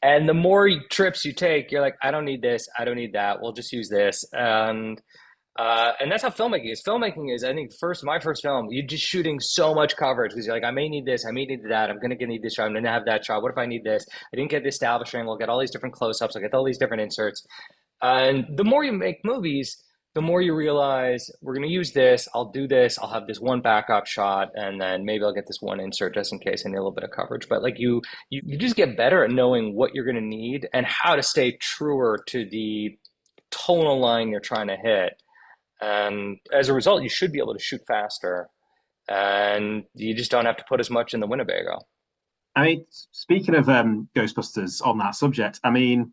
And the more trips you take, you're like, I don't need this, I don't need that. We'll just use this. And that's how filmmaking is. Filmmaking is, I think, my first film, you're just shooting so much coverage because you're like, I may need this, I may need that, I'm going to need this shot, I'm going to have that shot. What if I need this? I didn't get the establishing. We'll get all these different close-ups. I'll get all these different inserts. And the more you make movies, the more you realize we're going to use this. I'll do this. I'll have this one backup shot, and then maybe I'll get this one insert just in case I need a little bit of coverage. But you just get better at knowing what you're going to need and how to stay truer to the tonal line you're trying to hit. And as a result, you should be able to shoot faster, and you just don't have to put as much in the Winnebago. I mean, speaking of Ghostbusters on that subject, I mean,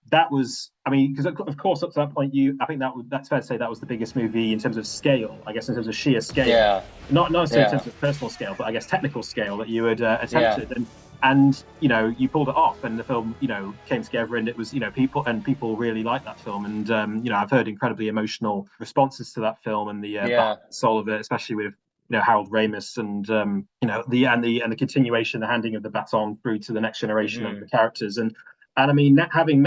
because of course up to that point, I think that's fair to say that was the biggest movie in terms of scale, I guess, in terms of sheer scale. Yeah. Not necessarily in terms of personal scale, but I guess technical scale that you had attempted. Yeah. And you pulled it off, and the film came together, and it was people really liked that film, and I've heard incredibly emotional responses to that film and the soul of it, especially with Harold Ramis and the continuation, the handing of the baton through to the next generation of the characters, and I mean, having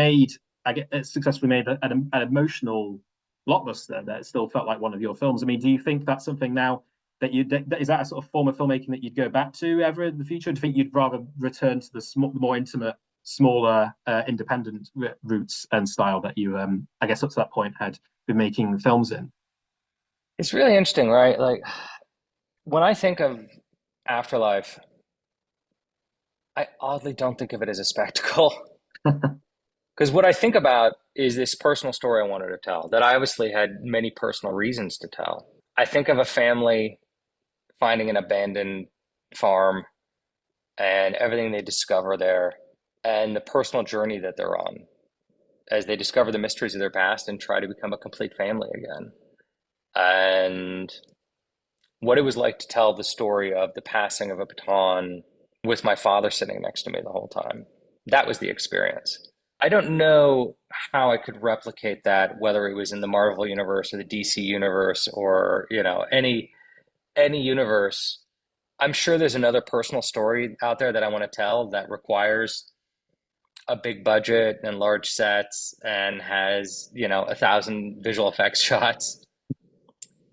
successfully made an emotional blockbuster that still felt like one of your films. I mean, do you think that's something now that is that a sort of form of filmmaking that you'd go back to ever in the future? Do you think you'd rather return to the more intimate, smaller, independent roots and style that you, I guess, up to that point had been making films in? It's really interesting, right? Like when I think of Afterlife, I oddly don't think of it as a spectacle. Because what I think about is this personal story I wanted to tell that I obviously had many personal reasons to tell. I think of a family finding an abandoned farm and everything they discover there and the personal journey that they're on as they discover the mysteries of their past and try to become a complete family again. And what it was like to tell the story of the passing of a baton with my father sitting next to me the whole time. That was the experience. I don't know how I could replicate that, whether it was in the Marvel universe or the DC universe or, any universe. I'm sure there's another personal story out there that I want to tell that requires a big budget and large sets and has, 1,000 visual effects shots.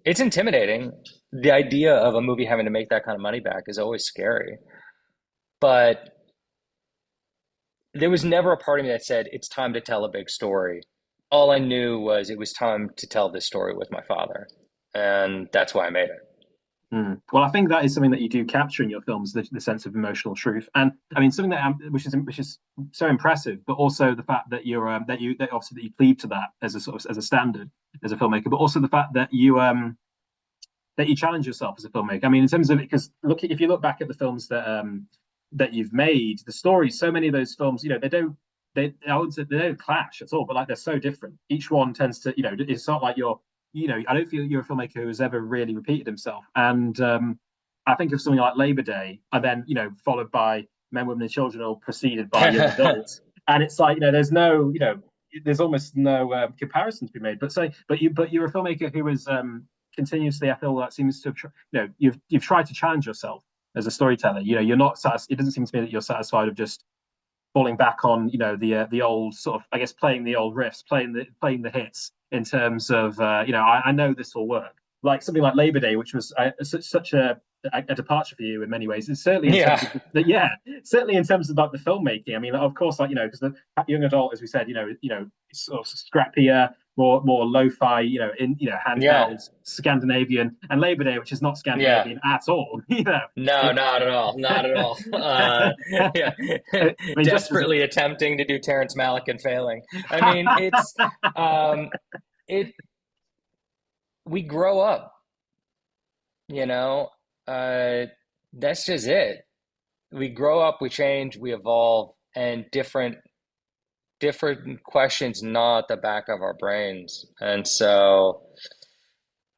It's intimidating. The idea of a movie having to make that kind of money back is always scary. But there was never a part of me that said, it's time to tell a big story. All I knew was it was time to tell this story with my father. And that's why I made it. Well, I think that is something that you do capture in your films, the sense of emotional truth. And I mean, something that which is so impressive, but also the fact that that you plead to that as a standard as a filmmaker, but also the fact that you challenge yourself as a filmmaker. I mean, in terms of, because if you look back at the films that you've made, the stories, so many of those films, they don't clash at all, but like they're so different. Each one tends to, it's not like I don't feel you're a filmmaker who has ever really repeated himself. And I think of something like Labor Day, and then followed by Men, Women, and Children, or preceded by Young Adults. And it's like there's no, there's almost no comparison to be made. But you're a filmmaker who is continuously, I feel that seems to have, you've tried to challenge yourself as a storyteller. You're not it doesn't seem to me that you're satisfied of just falling back on the old sort of, I guess, playing the old riffs, playing the hits in terms of I know this will work. Like something like Labor Day, which was such a departure for you in many ways. It's certainly in terms of certainly in terms of like the filmmaking. I mean, of course, like because the young adult, as we said, sort of scrappier, more lo-fi, handheld, Scandinavian, and Labor Day, which is not Scandinavian at all. No, not at all. Not at all. Yeah. I mean, Desperately attempting to do Terrence Malick and failing. I mean, it's we grow up, that's just it. We grow up, we change, we evolve, and different questions gnaw at the back of our brains. And so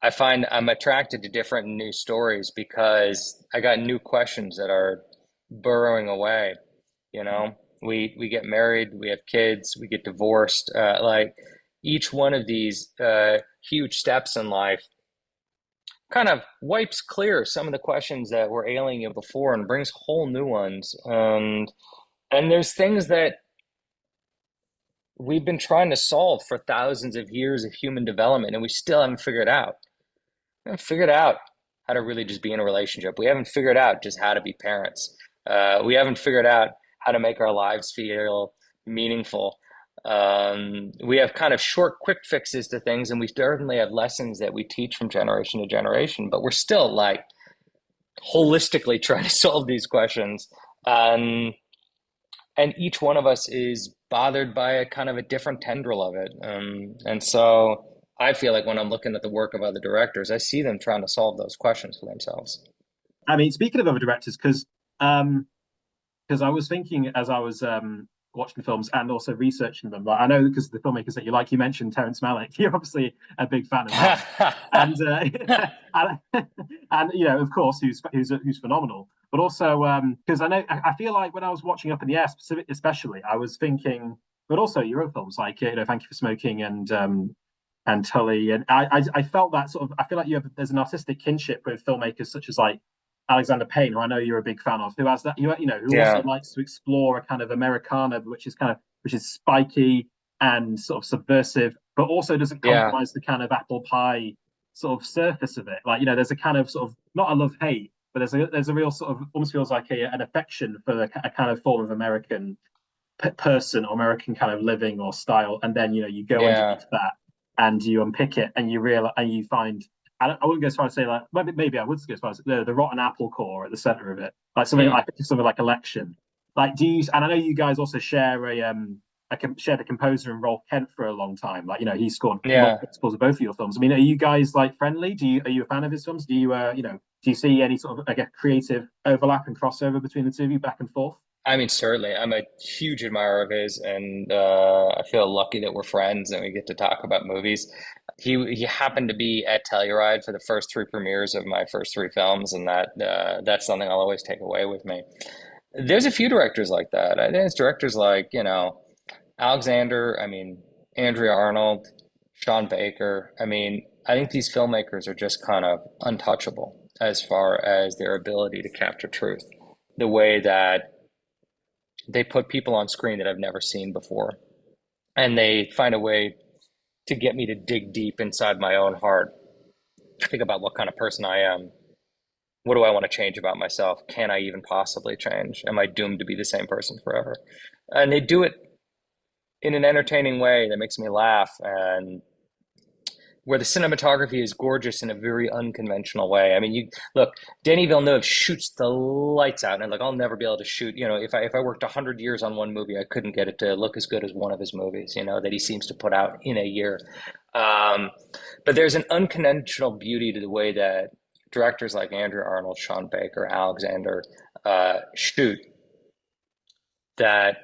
I find I'm attracted to different new stories because I got new questions that are burrowing away. We get married, we have kids, we get divorced. Like each one of these huge steps in life kind of wipes clear some of the questions that were ailing you before and brings whole new ones. And there's things that we've been trying to solve for thousands of years of human development, and we still haven't figured out. We haven't figured out how to really just be in a relationship. We haven't figured out just how to be parents. We haven't figured out how to make our lives feel meaningful. We have kind of short, quick fixes to things, and we certainly have lessons that we teach from generation to generation, but we're still like holistically trying to solve these questions. And each one of us is bothered by a kind of a different tendril of it. And so I feel like when I'm looking at the work of other directors, I see them trying to solve those questions for themselves. I mean, speaking of other directors, because I was thinking as I was watching films and also researching them, like I know because the filmmakers that you like, you mentioned Terrence Malick. You're obviously a big fan of that, and of course, who's phenomenal. But also because I feel like when I was watching Up in the Air, especially, I was thinking, but also your own films like Thank You for Smoking and Tully, and I felt that sort of, I feel like there's an artistic kinship with filmmakers such as like Alexander Payne, who I know you're a big fan of, who has that, who also likes to explore a kind of Americana, which is spiky and sort of subversive, but also doesn't compromise the kind of apple pie sort of surface of it. Like there's a kind of sort of not a love-hate, but there's a real sort of almost feels like an affection for a kind of form of American person or American kind of living or style, and then you go underneath that and you unpick it and you realize and you find. I wouldn't go as far as say like maybe I would go as far as the rotten apple core at the center of it, like something like Election. Like do you? And I know you guys also share shared a composer in Rolf Kent for a long time. Like he scored scores of both of your films. I mean, are you guys like friendly? Are you a fan of his films? Do you do you see any sort of creative overlap and crossover between the two of you back and forth? I mean, certainly. I'm a huge admirer of his, and I feel lucky that we're friends and we get to talk about movies. He happened to be at Telluride for the first 3 premieres of my first 3 films, and that's something I'll always take away with me. There's a few directors like that. I think it's directors like, Alexander, Andrea Arnold, Sean Baker. I think these filmmakers are just kind of untouchable as far as their ability to capture truth. The way that they put people on screen that I've never seen before. And they find a way to get me to dig deep inside my own heart. Think about what kind of person I am. What do I want to change about myself? Can I even possibly change? Am I doomed to be the same person forever? And they do it in an entertaining way that makes me laugh, and where the cinematography is gorgeous in a very unconventional way. I mean, you look, Denis Villeneuve shoots the lights out, and I'll never be able to shoot. If I worked 100 years on one movie, I couldn't get it to look as good as one of his movies. That he seems to put out in a year. But there's an unconventional beauty to the way that directors like Andrew Arnold, Sean Baker, Alexander shoot that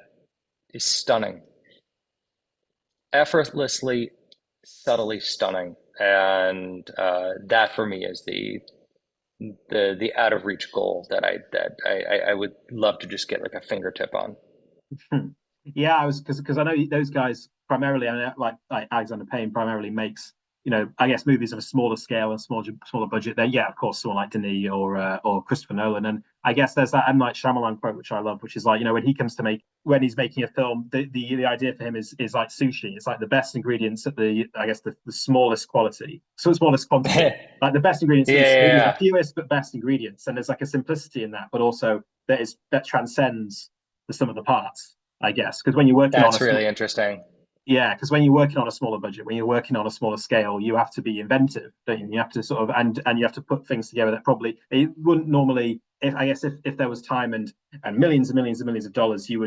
is stunning, effortlessly, subtly stunning, and that for me is the out of reach goal that I would love to just get like a fingertip on. Yeah, I was because I know those guys primarily. Like Alexander Payne primarily makes I guess movies of a smaller scale and smaller budget, then yeah, of course, someone like Denis or Christopher Nolan. And I guess there's that M. Night Shyamalan quote, which I love, which is like, when he's making a film, the idea for him is like sushi. It's like the best ingredients at the smallest quality, so smallest quantity. Like the best ingredients, the fewest but best ingredients, and there's like a simplicity in that, but also that transcends the sum of the parts, I guess, because when you're working that's really interesting. Yeah, because when you're working on a smaller budget, when you're working on a smaller scale, you have to be inventive, don't you? You have to sort of and you have to put things together that probably it wouldn't normally. If there was time and millions and millions and millions of dollars, you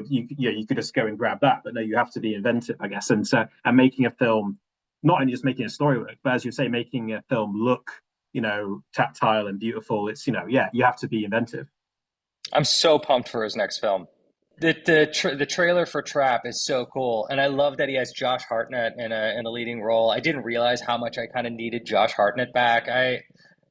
could just go and grab that. But no, you have to be inventive, I guess. And making a film, not only just making a story work, but as you say, making a film look, tactile and beautiful. It's you have to be inventive. I'm so pumped for his next film. The trailer for Trap is so cool, and I love that he has Josh Hartnett in a leading role. I didn't realize how much I kind of needed Josh Hartnett back.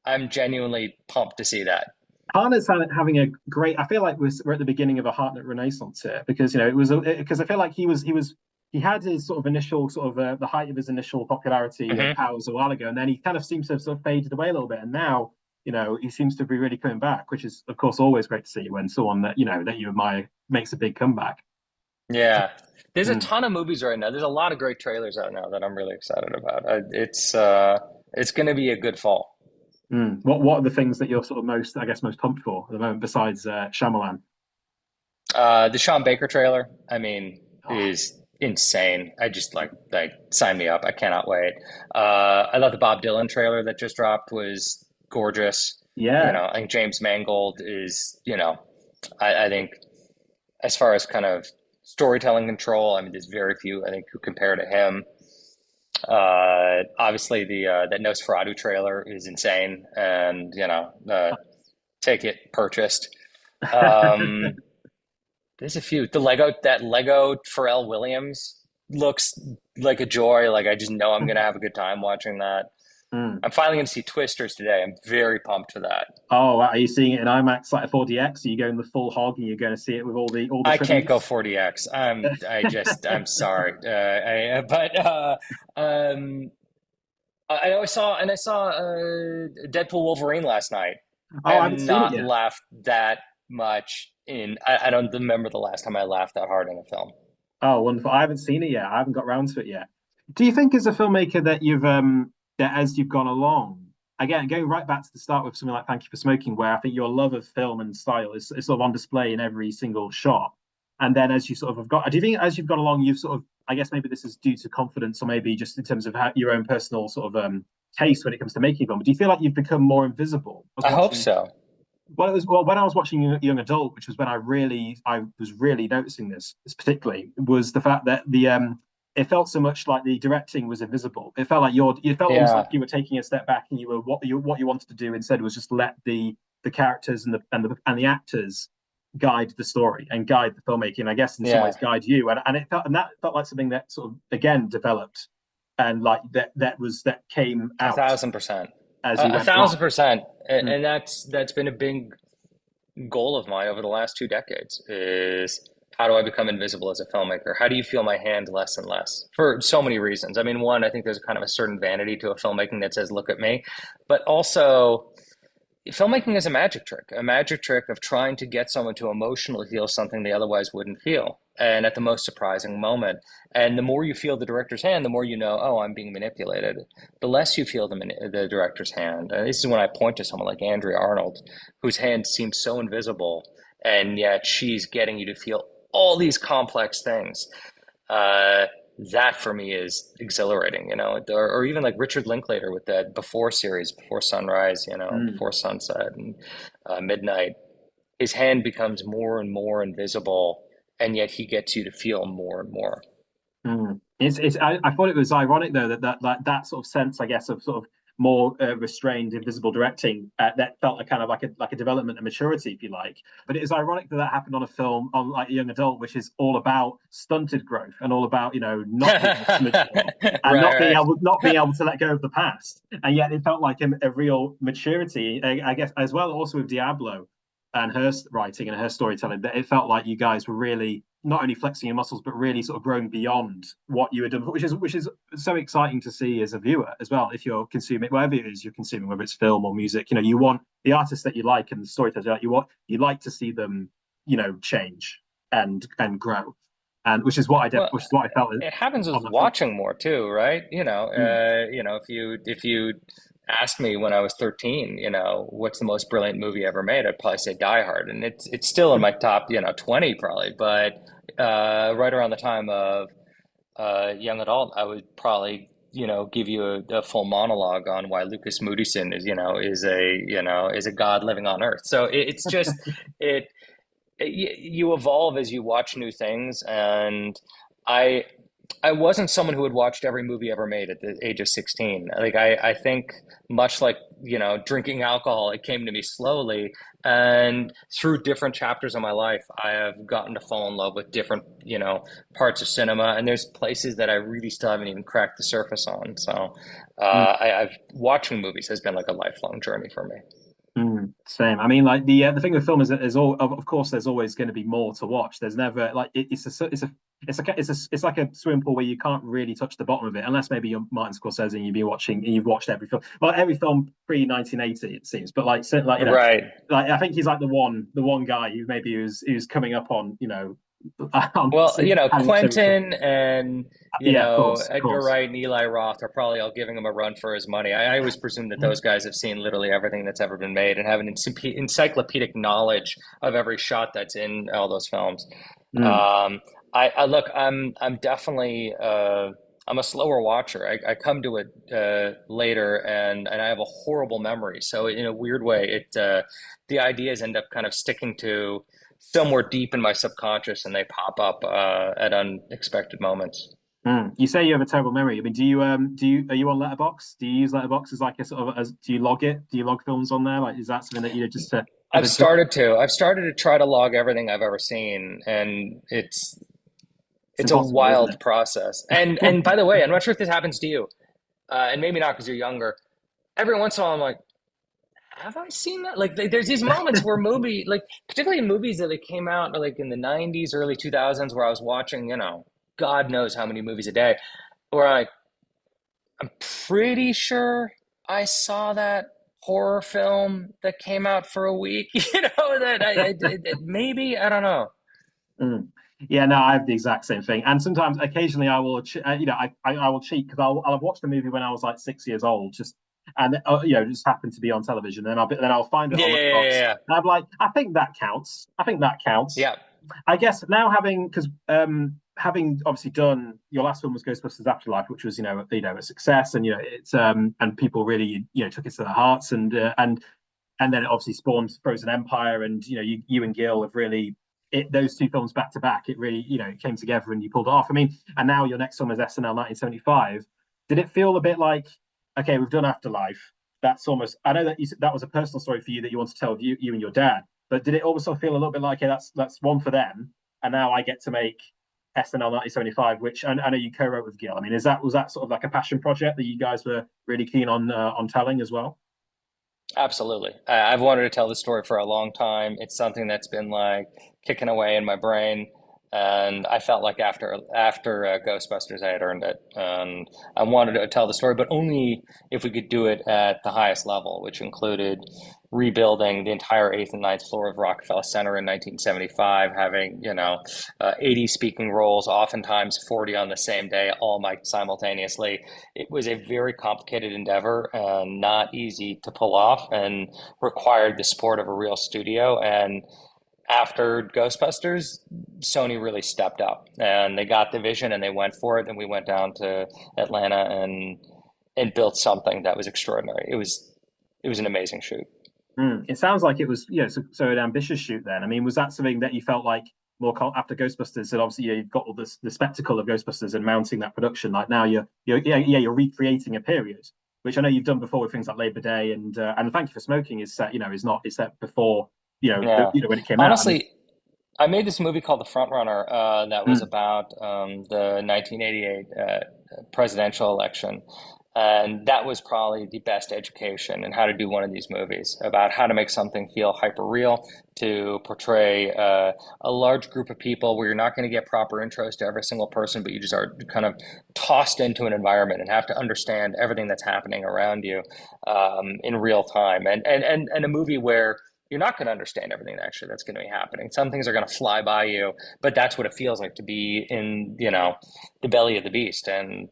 I'm genuinely pumped to see that. Hartnett's having a great. I feel like we're at the beginning of a Hartnett renaissance here, because because I feel like he had his sort of initial the height of his initial popularity powers a while ago, and then he kind of seems to have sort of faded away a little bit, and now he seems to be really coming back, which is, of course, always great to see when someone that you admire makes a big comeback. Yeah, there's a ton of movies right now. There's a lot of great trailers out now that I'm really excited about. It's going to be a good fall. What are the things that you're sort of most pumped for at the moment besides Shyamalan? The Sean Baker trailer, is insane. I just like sign me up. I cannot wait. I love the Bob Dylan trailer that just dropped. Was gorgeous. Yeah. I think James Mangold is, I think as far as kind of storytelling control, there's very few, I think, who compare to him. Obviously that Nosferatu trailer is insane, and, take it purchased. There's a few. That Lego Pharrell Williams looks like a joy. Like, I just know I'm going to have a good time watching that. I'm finally going to see Twisters today. I'm very pumped for that. Oh, are you seeing it in IMAX, like a 4DX? Are you going the full hog, and you're going to see it with all the? I can't go 4DX. I'm sorry. I saw Deadpool Wolverine last night. Oh, I haven't seen it yet. Laughed that much I don't remember the last time I laughed that hard in a film. Oh, wonderful! I haven't seen it yet. I haven't got around to it yet. Do you think, as a filmmaker, that that as you've gone along, again, going right back to the start with something like Thank You for Smoking, where I think your love of film and style is sort of on display in every single shot. And then as you sort of have got, do you think as you've gone along, you've sort of, I guess maybe this is due to confidence, or maybe just in terms of your own personal sort of taste when it comes to making film, but do you feel like you've become more invisible? I hope so. Well, when I was watching Young Adult, which was when I was really noticing this particularly, was the fact that it felt so much like the directing was invisible. It felt like almost like you were taking a step back, and what you wanted to do instead was just let the characters and the actors guide the story and guide the filmmaking. I guess in some ways guide you, and that felt like something that sort of again developed, and like that came out 1,000%. As you 1,000%, and that's been a big goal of mine over the last 2 decades. Is how do I become invisible as a filmmaker? How do you feel my hand less and less? For so many reasons. One, I think there's kind of a certain vanity to a filmmaking that says, look at me. But also, filmmaking is a magic trick of trying to get someone to emotionally feel something they otherwise wouldn't feel, and at the most surprising moment. And the more you feel the director's hand, the more you know, oh, I'm being manipulated. The less you feel the director's hand. And this is when I point to someone like Andrea Arnold, whose hand seems so invisible, and yet she's getting you to feel all these complex things. That for me is exhilarating, or even like Richard Linklater with that Before series, Before Sunrise, Before Sunset and Midnight. His hand becomes more and more invisible, and yet he gets you to feel more and more. I thought it was ironic though that sort of sense, I guess, of sort of more restrained, invisible directing that felt kind of like a development and maturity, if you like. But it is ironic that happened on a film on like Young Adult, which is all about stunted growth and all about not being mature and not being able to let go of the past. And yet it felt like a real maturity, I guess, as well. Also with Diablo and her writing and her storytelling, that it felt like you guys were really not only flexing your muscles, but really sort of growing beyond what you had done, which is so exciting to see as a viewer as well. If you're consuming whatever it is you're consuming, whether it's film or music, you want the artists that you like and the storytellers you like to see them, change and grow, and which is what I did, which is what I felt. It happens with watching more too, right? If you asked me when I was 13, what's the most brilliant movie ever made, I'd probably say Die Hard, and it's still in my top, 20 probably. But right around the time of young adult, I would probably give you a full monologue on why Lucas Moodysson is a god living on Earth. So it's just you evolve as you watch new things, and I wasn't someone who had watched every movie ever made at the age of 16. Like I think much like, drinking alcohol, it came to me slowly. And through different chapters of my life, I have gotten to fall in love with different, parts of cinema. And there's places that I really still haven't even cracked the surface on. So I've watching movies has been like a lifelong journey for me. Same. I mean, like the thing with film is that of course there's always going to be more to watch. There's never like it's like a swimming pool where you can't really touch the bottom of it unless maybe you're Martin Scorsese and you've watched every film. Well, every film pre 1980 it seems, but like right. Like I think he's like the one guy who maybe who's coming up on well, Quentin and of course. Edgar Wright and Eli Roth are probably all giving him a run for his money. I always presume that those guys have seen literally everything that's ever been made and have an encyclopedic knowledge of every shot that's in all those films. I look, I'm definitely I'm a slower watcher. I come to it later, and I have a horrible memory. So in a weird way, the ideas end up kind of sticking to somewhere deep in my subconscious, and they pop up at unexpected moments. You say you have a terrible memory. I mean, are you on Letterboxd? Do you use Letterboxd as like a sort of do you log it? Do you log films on there? Like, is that something that just to? I've started to try to log everything I've ever seen, and it's a wild process. And by the way, I'm not sure if this happens to you, and maybe not because you're younger. Every once in a while, I'm like, have I seen that? Like, there's these moments where particularly in movies that came out like in the 90s, early 2000s, where I was watching, God knows how many movies a day, where I'm pretty sure I saw that horror film that came out for a week, that I did, maybe, I don't know. Yeah, no, I have the exact same thing. And sometimes, occasionally, I will, I will cheat because I'll have watched the movie when I was like 6 years old, just happened to be on television. And then I'll find it on Letterboxd. Yeah. And I'm like, I think that counts. Yeah. I guess now having obviously done your last film was Ghostbusters Afterlife, which was a success, and it's and people really took it to their hearts, and then it obviously spawned Frozen Empire, and you and Gil have really. Those two films back to back, it really, it came together and you pulled it off. I mean, and now your next film is SNL 1975. Did it feel a bit like, okay, we've done Afterlife? That's almost, I know that that was a personal story for you that you want to tell you and your dad, but did it also feel a little bit like, okay, that's one for them, and now I get to make SNL 1975, which I know you co-wrote with Gil. I mean, was that sort of like a passion project that you guys were really keen on telling as well? Absolutely. I've wanted to tell the story for a long time. It's something that's been like kicking away in my brain. And I felt like after Ghostbusters, I had earned it. And I wanted to tell the story, but only if we could do it at the highest level, which included rebuilding the entire 8th and 9th floor of Rockefeller Center in 1975, having 80 speaking roles, oftentimes 40 on the same day, all mic'd simultaneously. It was a very complicated endeavor and not easy to pull off, and required the support of a real studio. And after Ghostbusters, Sony really stepped up, and they got the vision and they went for it. And we went down to Atlanta and built something that was extraordinary. It was an amazing shoot. It sounds like it was, so an ambitious shoot then. I mean, was that something that you felt like more after Ghostbusters? And obviously, you've got all the spectacle of Ghostbusters and mounting that production. Like now, you're recreating a period, which I know you've done before with things like Labor Day and Thank You for Smoking is set, is set before, when it came out. Honestly, I made this movie called The Front Runner that was about the 1988 presidential election. And that was probably the best education in how to do one of these movies, about how to make something feel hyper real, to portray a large group of people where you're not going to get proper intros to every single person, but you just are kind of tossed into an environment and have to understand everything that's happening around you in real time. And a movie where you're not going to understand everything that's going to be happening. Some things are going to fly by you, but that's what it feels like to be in, the belly of the beast. And,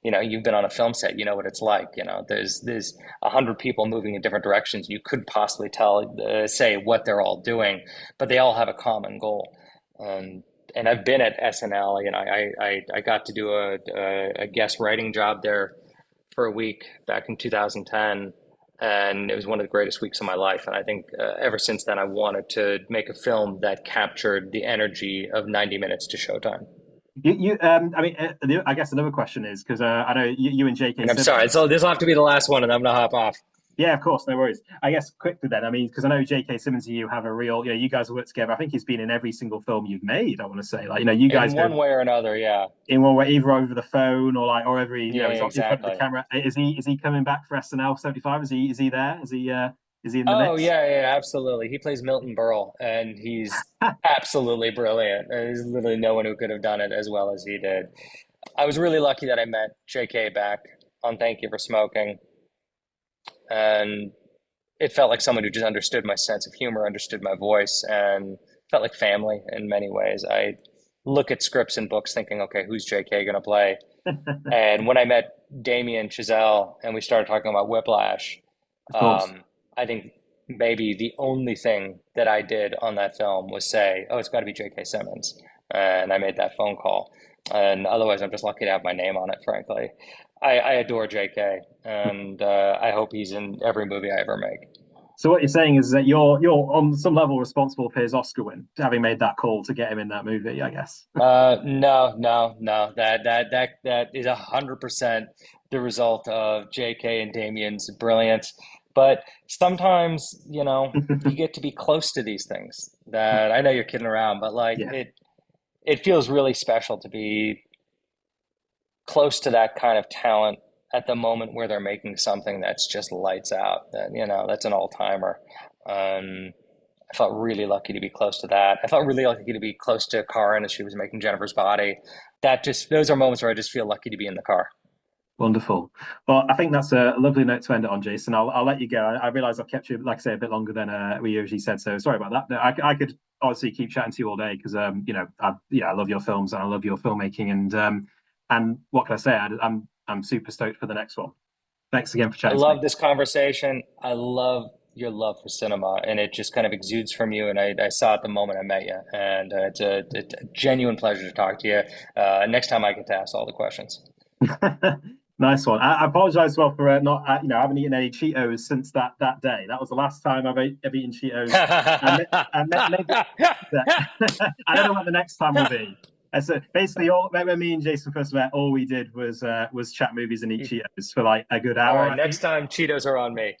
you've been on a film set, you know what it's like. There's 100 people moving in different directions. You couldn't possibly say what they're all doing, but they all have a common goal. And I've been at SNL, I got to do a guest writing job there for a week back in 2010. And it was one of the greatest weeks of my life. And I think ever since then, I wanted to make a film that captured the energy of 90 minutes to showtime. I guess another question is, because I know you and J.K. And I'm sorry, so this will have to be the last one, and I'm going to hop off. Yeah, of course, no worries. I guess quickly then, because I know J.K. Simmons and you have a real, you guys work together. I think he's been in every single film you've made, I want to say. You guys in one way or another, yeah. In one way, either over the phone or every, he's exactly. in front of the camera. Is he coming back for SNL 75? Is he there? Is he in the mix? Oh, yeah, absolutely. He plays Milton Berle, and he's absolutely brilliant. There's literally no one who could have done it as well as he did. I was really lucky that I met J.K. back on Thank You for Smoking. And it felt like someone who just understood my sense of humor, understood my voice, and felt like family in many ways. I look at scripts and books thinking, okay, who's J.K. going to play? And when I met Damien Chazelle and we started talking about Whiplash, I think maybe the only thing that I did on that film was say, oh, it's got to be J.K. Simmons. And I made that phone call. And otherwise, I'm just lucky to have my name on it, frankly. I adore J.K. and I hope he's in every movie I ever make. So what you're saying is that you're on some level responsible for his Oscar win, having made that call to get him in that movie, I guess. No. That is 100% the result of J.K. and Damien's brilliance. But sometimes, you get to be close to these things. That I know you're kidding around, but it feels really special to be close to that kind of talent at the moment where they're making something that's just lights out. That's an all-timer. I felt really lucky to be close to that. I felt really lucky to be close to Karen as she was making Jennifer's Body. Those are moments where I just feel lucky to be in the car. Wonderful. Well, I think that's a lovely note to end it on, Jason. I'll let you go. I realize I've kept you, like I say, a bit longer than we usually said. So sorry about that. I could honestly keep chatting to you all day because I love your films and I love your filmmaking and what can I say? I'm super stoked for the next one. Thanks again for chatting. I love this conversation. I love your love for cinema, and it just kind of exudes from you. And I saw it the moment I met you, and it's a genuine pleasure to talk to you. Next time I get to ask all the questions. Nice one. I apologize as well for not having eaten any Cheetos since that day. That was the last time I've ever eaten Cheetos. Maybe, I don't know what the next time will be. So basically, when me and Jason first met, all we did was chat movies and eat Cheetos for like a good hour. All right, next time Cheetos are on me.